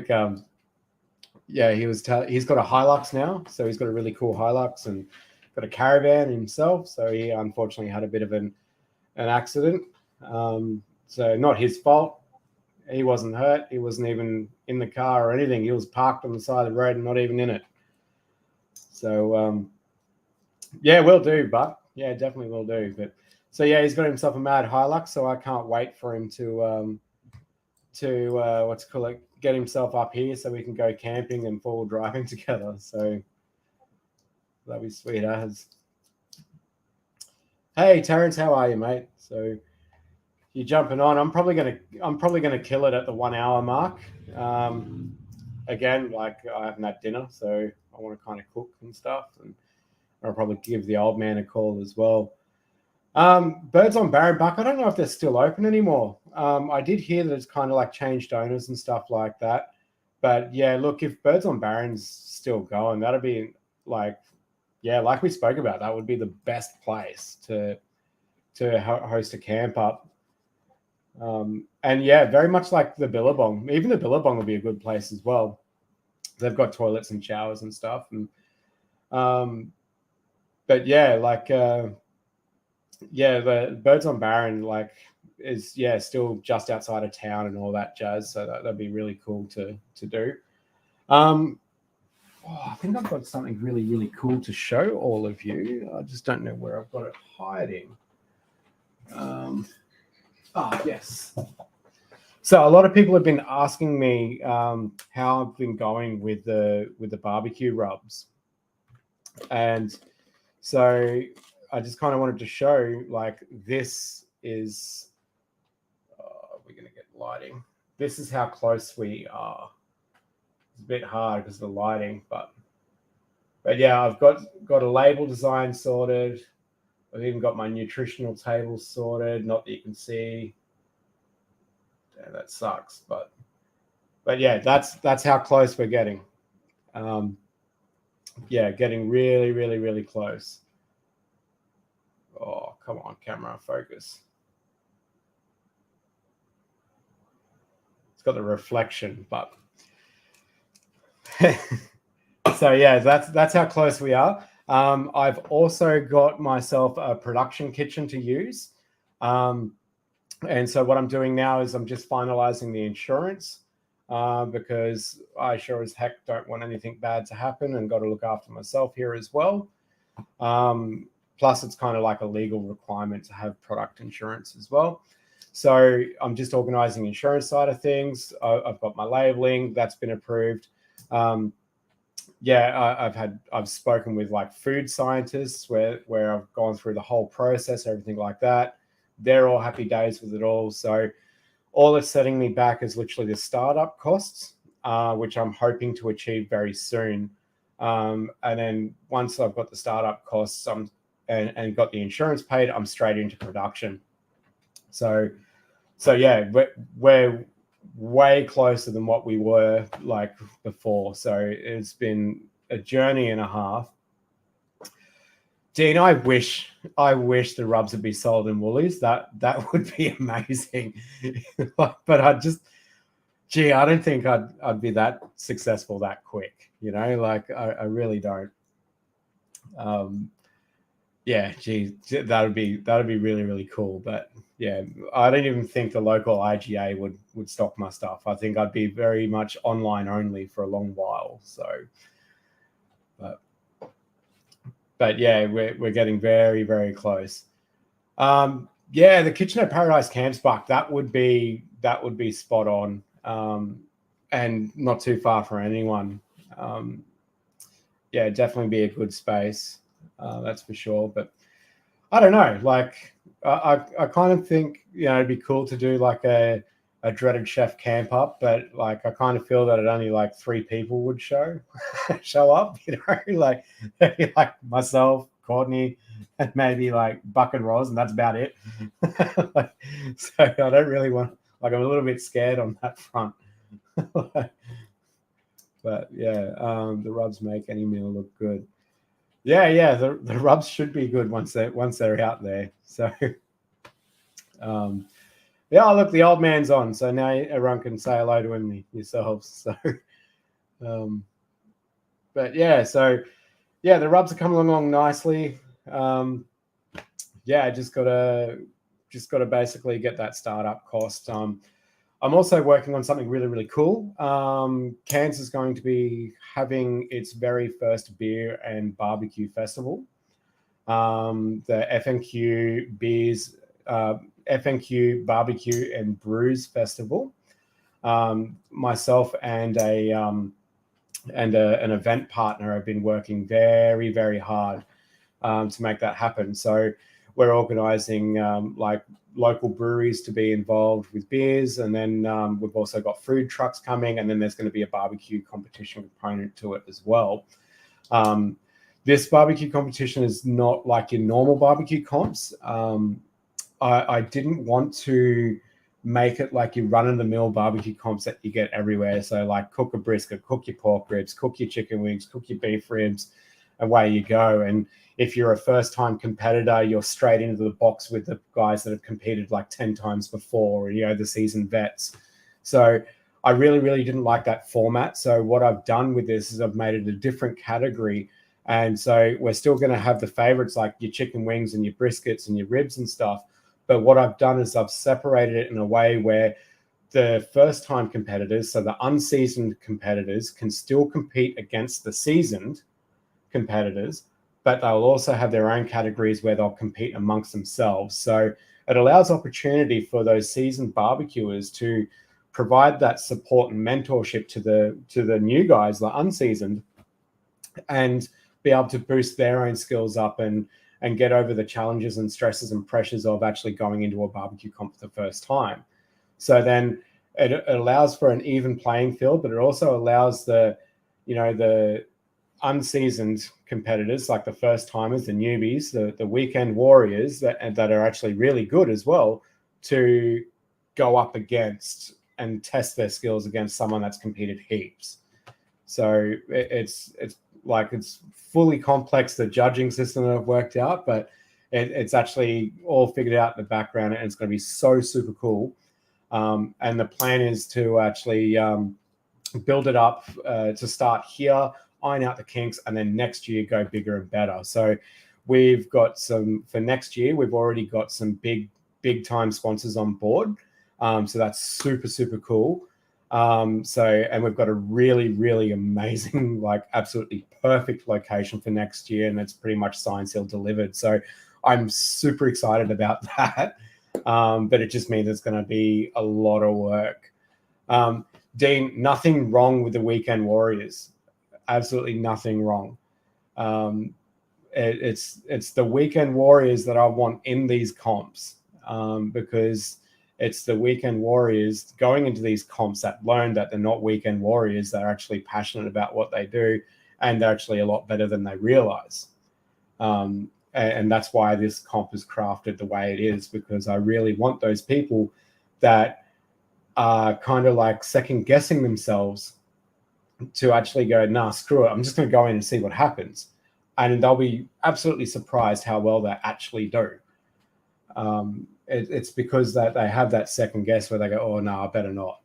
S1: he's got a Hilux now, so he's got a really cool Hilux and got a caravan himself. So he unfortunately had a bit of an accident. So not his fault. He wasn't hurt. He wasn't even in the car or anything. He was parked on the side of the road and not even in it. So yeah, will do, but yeah, definitely will do. But so yeah, he's got himself a mad Hilux. So I can't wait for him to get himself up here so we can go camping and forward driving together. So that'd be sweet as. Hey Terrence, how are you, mate? So you're jumping on. I'm probably gonna kill it at the 1 hour mark. Again, like I haven't had dinner, so I want to kind of cook and stuff, and I'll probably give the old man a call as well. Birds on Barren, Buck, I don't know if they're still open anymore. I did hear that it's kind of like changed owners and stuff like that. But yeah, look, if Birds on Barren's still going, that'd be like we spoke about, that would be the best place to host a camp up. And yeah, very much like the Billabong. Even the Billabong will be a good place as well. They've got toilets and showers and stuff. And but yeah, the Birds on Barren is still just outside of town and all that jazz. So that'd be really cool to do. I think I've got something really, really cool to show all of you. I just don't know where I've got it hiding. Yes. So a lot of people have been asking me how I've been going with the barbecue rubs, and so I just kind of wanted to show, like, this is. We're gonna get lighting. This is how close we are. It's a bit hard because of the lighting, but yeah, I've got a label design sorted. I've even got my nutritional table sorted. Not that you can see. Yeah, that sucks, but yeah, that's how close we're getting. Yeah, getting really, really, really close. Oh, come on, camera, focus. It's got the reflection, but so yeah, that's how close we are. I've also got myself a production kitchen to use. And so what I'm doing now is I'm just finalizing the insurance because I sure as heck don't want anything bad to happen and got to look after myself here as well. Plus, it's kind of like a legal requirement to have product insurance as well. So I'm just organizing the insurance side of things. I've got my labeling that's been approved. I've spoken with like food scientists where I've gone through the whole process, everything like that. They're all happy days with it all. So all that's setting me back is literally the startup costs, which I'm hoping to achieve very soon. And then once I've got the startup costs and got the insurance paid, I'm straight into production. So So yeah, we're way closer than what we were like before. So it's been a journey and a half. Dean, I wish the rubs would be sold in Woolies. That would be amazing. But I don't think I'd be that successful that quick. Like I really don't. Yeah, that would be really, really cool. But yeah, I don't even think the local IGA would stock my stuff. I think I'd be very much online only for a long while. So, but yeah, we're getting very, very close. Yeah, the Kitchener Paradise Camps Buck, that would be spot on, and not too far from anyone. Yeah, definitely be a good space, that's for sure. But I don't know, like I kind of think it'd be cool to do like a dreaded chef camp up, but like I kind of feel that it only like 3 people would show up, like like myself, Courtney, and maybe like Buck and Roz, and that's about it. So I don't really want, like, I'm a little bit scared on that front. But yeah, the rubs make any meal look good. Yeah, the rubs should be good once they're out there. So yeah, look, the old man's on, so now everyone can say hello to him yourselves. So but yeah, the rubs are coming along nicely. Yeah, just gotta basically get that startup cost. I'm also working on something really, really cool. Cairns is going to be having its very first beer and barbecue festival. The FNQ Beers, FNQ Barbecue and Brews Festival. Myself and an event partner have been working very, very hard to make that happen. So we're organising like local breweries to be involved with beers, and then we've also got food trucks coming, and then there's going to be a barbecue competition component to it as well. This barbecue competition is not like your normal barbecue comps. I didn't want to make it like your run-of-the-mill barbecue comps that you get everywhere. So like cook a brisket, cook your pork ribs, cook your chicken wings, cook your beef ribs, away you go. And if you're a first-time competitor, you're straight into the box with the guys that have competed like 10 times before, the seasoned vets. So I really, really didn't like that format. So what I've done with this is I've made it a different category. And so we're still going to have the favorites like your chicken wings and your briskets and your ribs and stuff. But what I've done is I've separated it in a way where the first-time competitors, so the unseasoned competitors, can still compete against the seasoned competitors, but they'll also have their own categories where they'll compete amongst themselves. So it allows opportunity for those seasoned barbecuers to provide that support and mentorship to the new guys, the unseasoned, and be able to boost their own skills up and get over the challenges and stresses and pressures of actually going into a barbecue comp for the first time. So then it allows for an even playing field, but it also allows the unseasoned competitors, like the first timers, the newbies, the weekend warriors that are actually really good as well, to go up against and test their skills against someone that's competed heaps. So it's fully complex, the judging system that I've worked out, but it's actually all figured out in the background, and it's going to be so super cool. And the plan is to actually build it up to start here, iron out the kinks, and then next year go bigger and better. So we've got for next year, we've already got some big time sponsors on board. So that's super, super cool. And we've got a really, really amazing, like absolutely perfect location for next year, and it's pretty much signed, sealed, delivered. So I'm super excited about that. But it just means it's going to be a lot of work. Dean, nothing wrong with the Weekend Warriors. Absolutely nothing wrong. It's the Weekend Warriors that I want in these comps, because it's the Weekend Warriors going into these comps that learn that they're not Weekend Warriors. They're actually passionate about what they do, and they're actually a lot better than they realize. And that's why this comp is crafted the way it is, because I really want those people that are kind of like second guessing themselves to actually go, nah, screw it, I'm just going to go in and see what happens. And they'll be absolutely surprised how well they actually do. It's because that they have that second guess where they go, oh, no, I better not.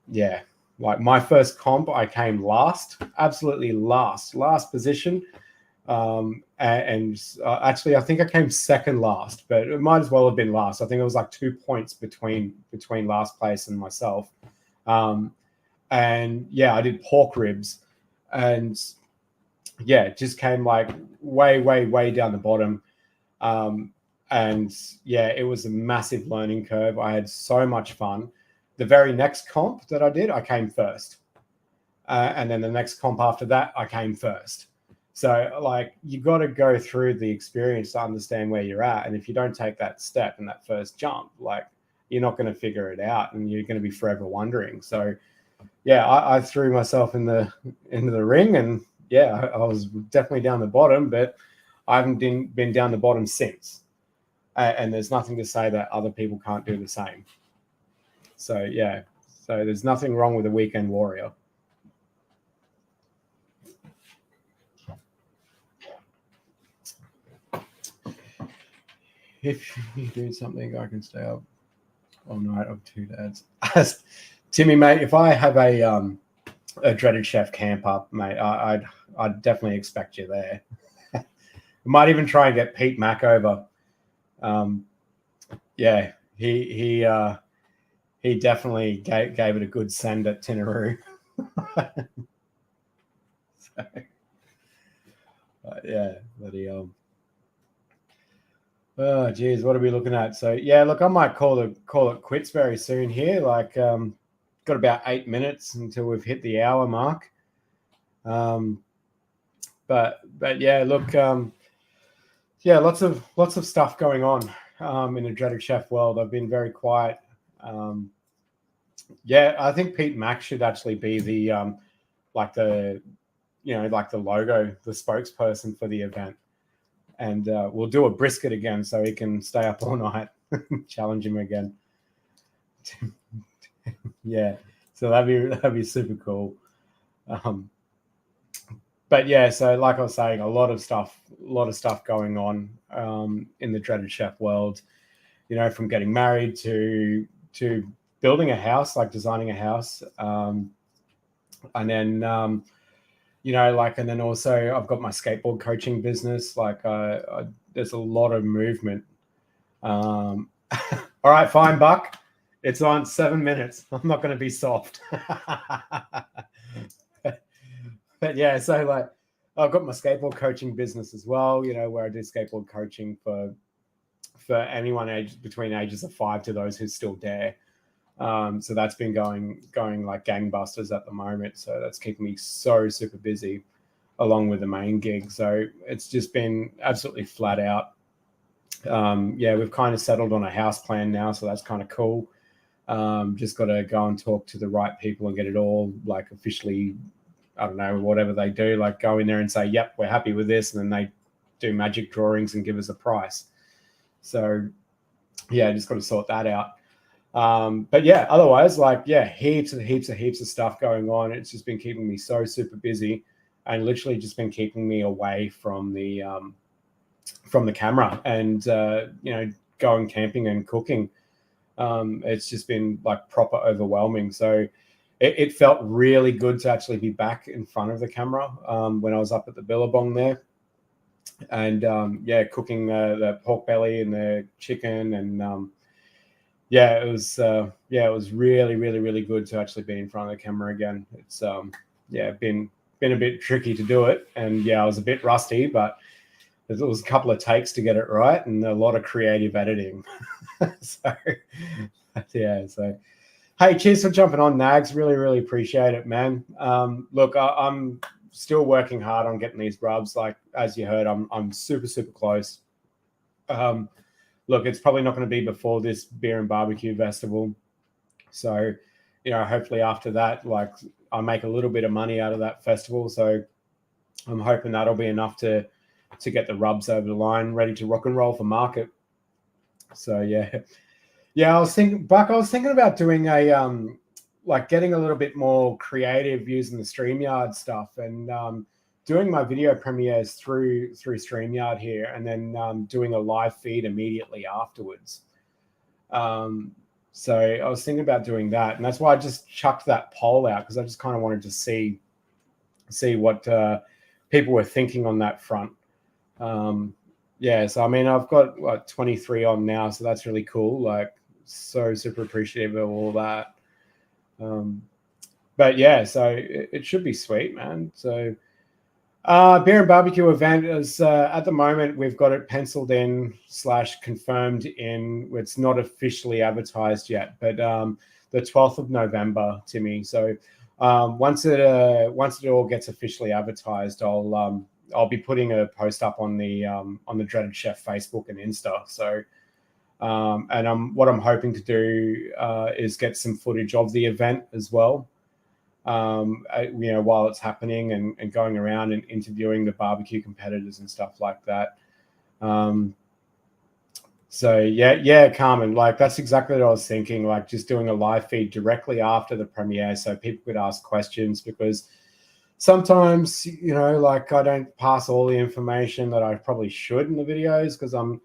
S1: Yeah, like my first comp, I came last, absolutely last position. Actually, I think I came second last, but it might as well have been last. I think it was like 2 points between last place and myself. And yeah, I did pork ribs, and yeah, it just came like way down the bottom. And yeah, it was a massive learning curve. I had so much fun. The very next comp that I did, I came first. And then the next comp after that, I came first. So like you got to go through the experience to understand where you're at. And if you don't take that step and that first jump, like you're not going to figure it out, and you're going to be forever wondering. So yeah, I threw myself into the ring, and yeah, I was definitely down the bottom, but I haven't been down the bottom since. And there's nothing to say that other people can't do the same. So yeah, so there's nothing wrong with a weekend warrior. If you do something, I can stay up all night of 2 dads. Timmy, mate, if I have a dreaded chef camp up, mate, I'd definitely expect you there. I might even try and get Pete Mack over. Yeah, he definitely gave it a good send at Tinaroo. So, yeah, bloody oh geez, what are we looking at? So yeah, look, I might call it quits very soon here. Like, got about 8 minutes until we've hit the hour mark. But yeah, look, yeah, lots of stuff going on in the Dreaded Chef world. I've been very quiet. Yeah, I think Pete Mack should actually be the like the like the logo, the spokesperson for the event. And we'll do a brisket again so he can stay up all night. Challenge him again. Yeah, so that'd be super cool. But yeah, so like I was saying, a lot of stuff going on in the Dreaded Chef world. You know, from getting married to building a house, like designing a house, and then and then also I've got my skateboard coaching business. Like, there's a lot of movement. All right, fine, Buck. It's on 7 minutes. I'm not going to be soft. But yeah, so like I've got my skateboard coaching business as well, where I do skateboard coaching for anyone between ages of 5 to those who still dare. So that's been going like gangbusters at the moment. So that's keeping me so super busy along with the main gig. So it's just been absolutely flat out. Yeah, we've kind of settled on a house plan now. So that's kind of cool. Just got to go and talk to the right people and get it all like officially, I don't know, whatever they do, like go in there and say, yep, we're happy with this. And then they do magic drawings and give us a price. So yeah, just got to sort that out. But yeah, otherwise, like, yeah, heaps of stuff going on. It's just been keeping me so super busy, and literally just been keeping me away from the camera and, going camping and cooking. It's just been like proper overwhelming. So it felt really good to actually be back in front of the camera when I was up at the Billabong there. And yeah, cooking the pork belly and the chicken, and yeah, it was really good to actually be in front of the camera again. It's yeah, been a bit tricky to do it, and yeah, I was a bit rusty, but it was a couple of takes to get it right and a lot of creative editing. So yeah, so hey, cheers for jumping on, Nags. Really appreciate it, man. Look, I'm still working hard on getting these rubs. Like, as you heard, I'm super close. Look, it's probably not going to be before this beer and barbecue festival. So, hopefully after that, like, I make a little bit of money out of that festival. So I'm hoping that'll be enough to get the rubs over the line, ready to rock and roll for market. So yeah, Yeah, Buck, I was thinking about doing a like getting a little bit more creative using the StreamYard stuff and doing my video premieres through StreamYard here, and then doing a live feed immediately afterwards. So I was thinking about doing that, and that's why I just chucked that poll out, because I just kind of wanted to see what people were thinking on that front. Yeah, so I mean, I've got what 23 on now, so that's really cool. Like, so super appreciative of all that. But yeah, so it should be sweet, man. So beer and barbecue event is at the moment we've got it penciled in / confirmed in. It's not officially advertised yet, but the 12th of November, Timmy. So once it all gets officially advertised, I'll be putting a post up on the Dreaded Chef Facebook and Insta. So and what I'm hoping to do is get some footage of the event as well. While it's happening, and going around and interviewing the barbecue competitors and stuff like that. So yeah, Carmen, like that's exactly what I was thinking, like just doing a live feed directly after the premiere so people could ask questions, because sometimes, like I don't pass all the information that I probably should in the videos, because I'm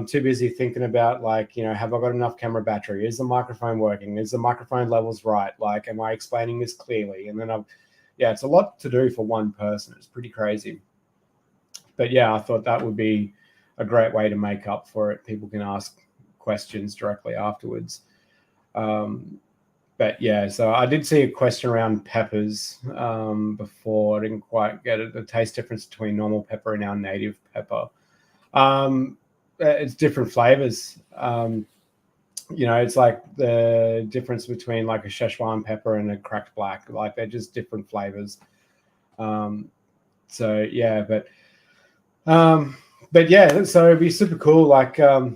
S1: too busy thinking about, like, have I got enough camera battery? Is the microphone working? Is the microphone levels right? Like, am I explaining this clearly? And then it's a lot to do for one person. It's pretty crazy. But yeah, I thought that would be a great way to make up for it. People can ask questions directly afterwards. But yeah, so I did see a question around peppers before. I didn't quite get it. The taste difference between normal pepper and our native pepper. It's different flavors. It's like the difference between like a Szechuan pepper and a cracked black. Like, they're just different flavors. So yeah, but yeah, so it'd be super cool, like to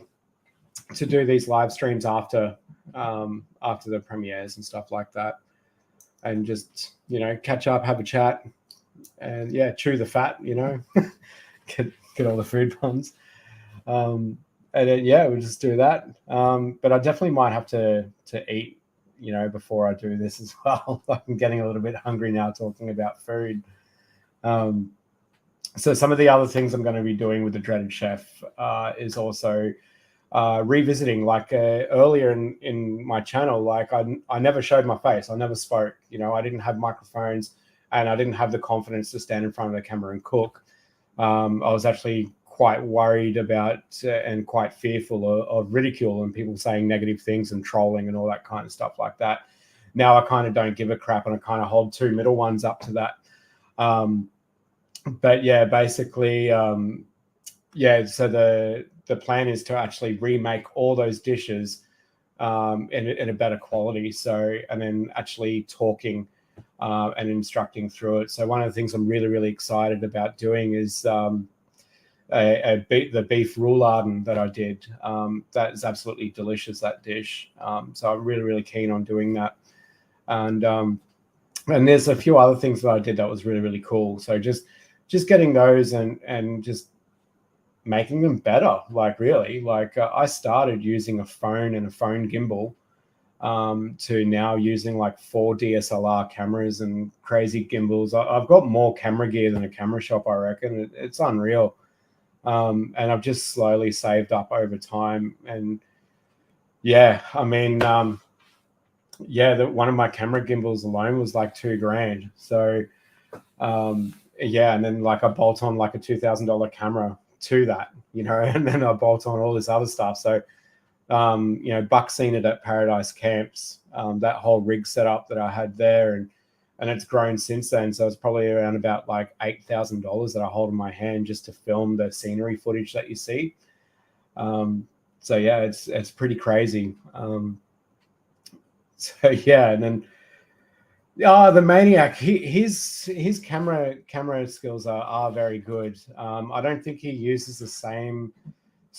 S1: do these live streams after the premieres and stuff like that, and just catch up, have a chat, and yeah, chew the fat, get all the food puns. And then, yeah, we'll just do that. But I definitely might have to eat, before I do this as well. I'm getting a little bit hungry now talking about food. So some of the other things I'm going to be doing with the Dreaded Chef is also revisiting, like earlier in my channel, like I never showed my face. I never spoke. I didn't have microphones, and I didn't have the confidence to stand in front of the camera and cook. I was actually quite worried about and quite fearful of ridicule and people saying negative things and trolling and all that kind of stuff like that. Now I kind of don't give a crap, and I kind of hold two middle ones up to that. But yeah, basically, so the plan is to actually remake all those dishes in a better quality. So, and then actually talking and instructing through it. So one of the things I'm really, really excited about doing is the beef roularden that I did. That is absolutely delicious, that dish. So I'm really, really keen on doing that. And there's a few other things that I did that was really, really cool. So just getting those and just making them better. Like, really, like I started using a phone and a phone gimbal to now using like 4 DSLR cameras and crazy gimbals. I've got more camera gear than a camera shop, I reckon. It's unreal. And I've just slowly saved up over time. And yeah, I mean, one of my camera gimbals alone was like $2,000. So yeah, and then like I bolt on like a $2,000 camera to that, and then I bolt on all this other stuff. So Buck's seen it at Paradise Camps, that whole rig setup that I had there, and it's grown since then. So it's probably around about like $8,000 that I hold in my hand just to film the scenery footage that you see. So yeah, it's pretty crazy. So yeah, and then the Maniac, his camera skills are very good. I don't think he uses the same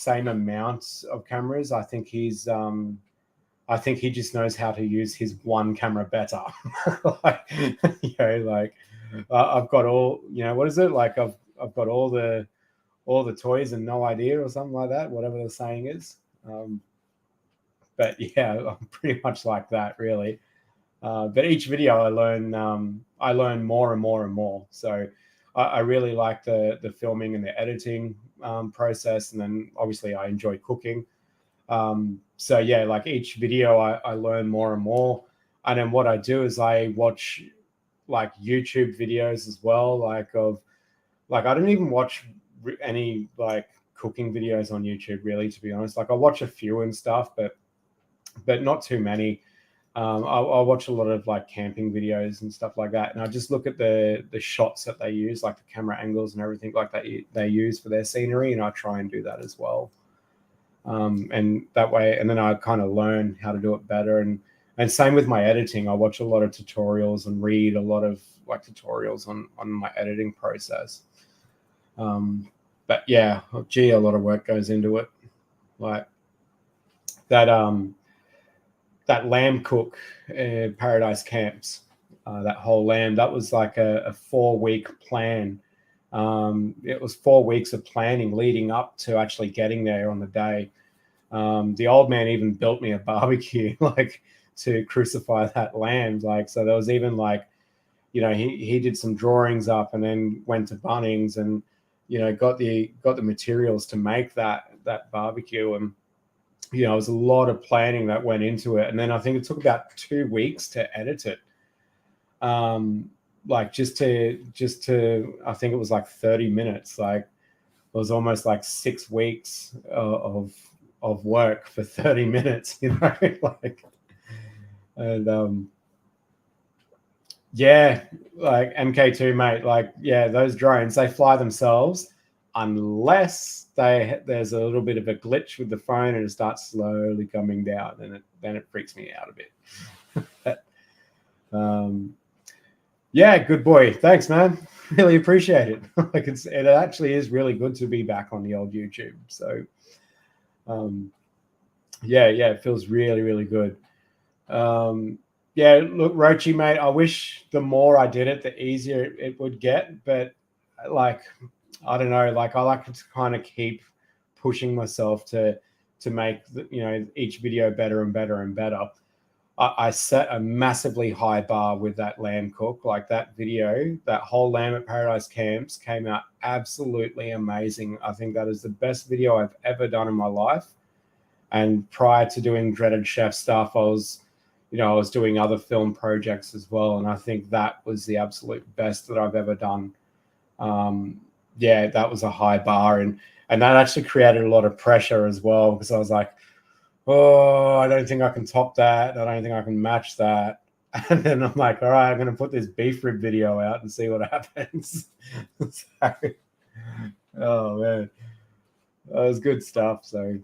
S1: amounts of cameras. I think he just knows how to use his one camera better. Like, I've got all, what is it? Like I've got all the toys and no idea, or something like that, whatever the saying is. but yeah, I'm pretty much like that, really. But each video I learn more and more and more. So I really like the filming and the editing process, and then obviously I enjoy cooking. So yeah, like each video I learn more and more. And then what I do is I watch like YouTube videos as well, like I don't even watch any like cooking videos on YouTube, really, to be honest. Like I watch a few and stuff, but not too many. I'll watch a lot of like camping videos and stuff like that, and I just look at the shots that they use, like the camera angles and everything like that they use for their scenery, and I try and do that as well. And that way, and then I kind of learn how to do it better. And same with my editing. I watch a lot of tutorials and read a lot of like tutorials on my editing process. But yeah, gee, a lot of work goes into it. Like that that lamb cook in Paradise Camps, that whole lamb, that was like a 4-week plan. It was 4 weeks of planning leading up to actually getting there on the day. The old man even built me a barbecue, like to crucify that lamb. Like, so there was even like, you know, he did some drawings up and then went to Bunnings and, you know, got the materials to make that barbecue. And, you know, it was a lot of planning that went into it. And then I think it took about 2 weeks to edit it. Like just to, I think it was like 30 minutes. Like it was almost like 6 weeks of work for 30 minutes, you know, like, and, yeah, like MK2, mate, like, yeah, those drones, they fly themselves unless there's a little bit of a glitch with the phone and it starts slowly coming down, and then it freaks me out a bit. But, yeah, good boy. Thanks, man. Really appreciate it. Like it actually is really good to be back on the old YouTube. So, yeah, it feels really, really good. Yeah, look, Rochi, mate, I wish the more I did it, the easier it would get. But like, I don't know, like I like to kind of keep pushing myself to make you know, each video better and better and better. I set a massively high bar with that lamb cook. Like that video, that whole lamb at Paradise Camps came out absolutely amazing. I think that is the best video I've ever done in my life. And prior to doing Dreaded Chef stuff, I was doing other film projects as well. And I think that was the absolute best that I've ever done. Yeah, that was a high bar. And that actually created a lot of pressure as well, because I was like, oh, I don't think I can top that. I don't think I can match that. And then I'm like, all right, I'm going to put this beef rib video out and see what happens. So, oh, man. That was good stuff. So,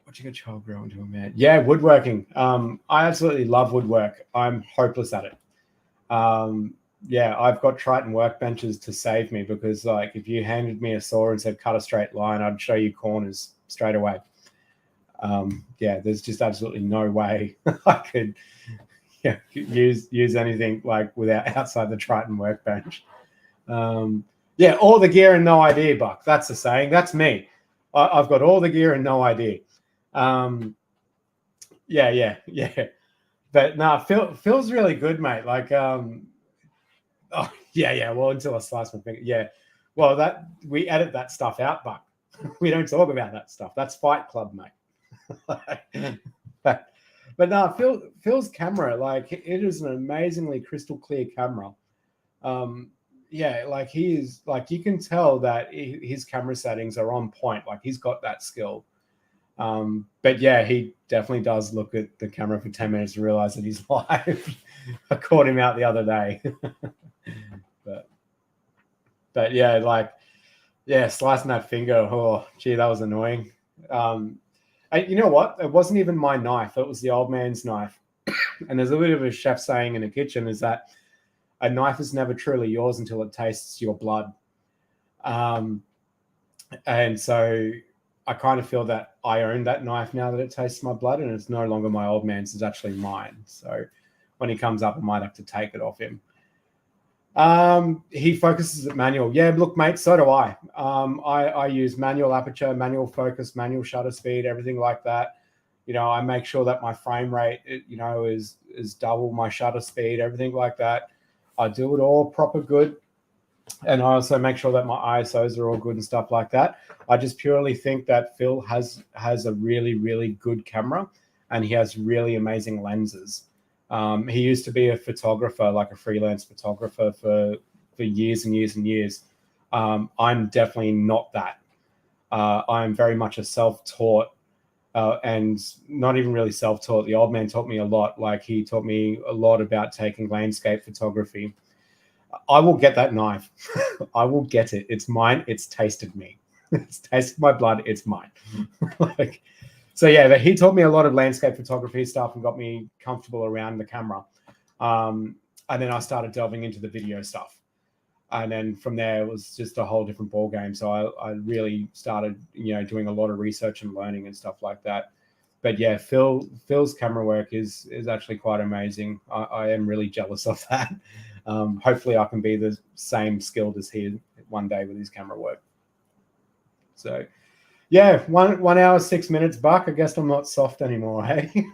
S1: watching a child grow into a man. Yeah, woodworking. I absolutely love woodwork. I'm hopeless at it. Yeah, I've got Triton workbenches to save me, because like if you handed me a saw and said cut a straight line, I'd show you corners straight away. Yeah, there's just absolutely no way I could use anything like without outside the Triton workbench. Yeah, all the gear and no idea, Buck. That's the saying. That's me. I've got all the gear and no idea. Yeah. But no, Phil's really good, mate. Like, oh yeah. Well, until I slice my finger. Yeah. Well, that we edit that stuff out, Buck. We don't talk about that stuff. That's Fight Club, mate. but no, Phil's camera, like it is an amazingly crystal clear camera. Yeah, like he is, like you can tell that his camera settings are on point. Like he's got that skill. But yeah, he definitely does look at the camera for 10 minutes and realize that he's live. I caught him out the other day. but yeah, like, yeah, slicing that finger. Oh, gee, that was annoying. You know what? It wasn't even my knife. It was the old man's knife. And there's a bit of a chef saying in the kitchen is that a knife is never truly yours until it tastes your blood. And so I kind of feel that I own that knife now that it tastes my blood, and it's no longer my old man's, it's actually mine. So when he comes up, I might have to take it off him. He focuses at manual. Yeah, look, mate, so do I. I use manual aperture, manual focus, manual shutter speed, everything like that. You know, I make sure that my frame rate, is double my shutter speed, everything like that. I do it all proper good. And I also make sure that my ISOs are all good and stuff like that. I just purely think that Phil has a really, really good camera, and he has really amazing lenses. He used to be a photographer, like a freelance photographer for years and years and years. I'm definitely not that. I'm very much a self-taught, and not even really self-taught. The old man taught me a lot. Like, he taught me a lot about taking landscape photography. I will get that knife. I will get it. It's mine. It's tasted me. It's tasted my blood. It's mine. Like, so yeah, but he taught me a lot of landscape photography stuff and got me comfortable around the camera. And then I started delving into the video stuff. And then from there, it was just a whole different ball game. So I really started, doing a lot of research and learning and stuff like that. But yeah, Phil's camera work is actually quite amazing. I am really jealous of that. Hopefully I can be the same skilled as he one day with his camera work. So yeah, 1 hour, 6 minutes, Buck. I guess I'm not soft anymore, hey?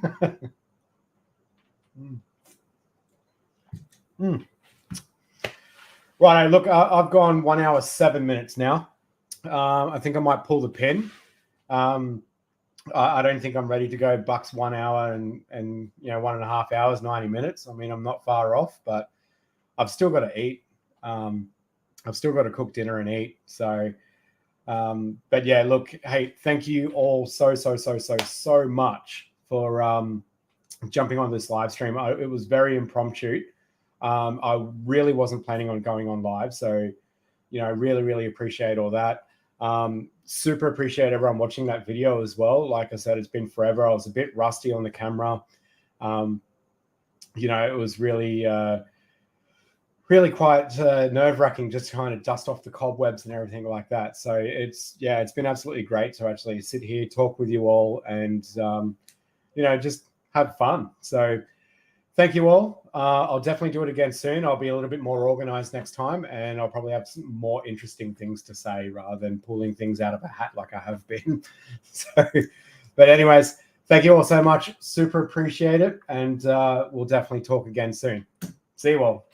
S1: Right, look, I've gone 1 hour, 7 minutes now. I think I might pull the pin. I don't think I'm ready to go Bucks 1 hour and 1.5 hours, 90 minutes. I mean, I'm not far off, but I've still got to eat. I've still got to cook dinner and eat. So, but yeah, look, hey, thank you all so much for jumping on this live stream. It was very impromptu. I really wasn't planning on going on live. So, really appreciate all that. Super appreciate everyone watching that video as well. Like I said, it's been forever. I was a bit rusty on the camera. It was really quite nerve-wracking just to kind of dust off the cobwebs and everything like that. So it's been absolutely great to actually sit here, talk with you all, and just have fun. So thank you all. I'll definitely do it again soon. I'll be a little bit more organized next time, and I'll probably have some more interesting things to say rather than pulling things out of a hat like I have been. But anyways, thank you all so much. Super appreciate it. And we'll definitely talk again soon. See you all.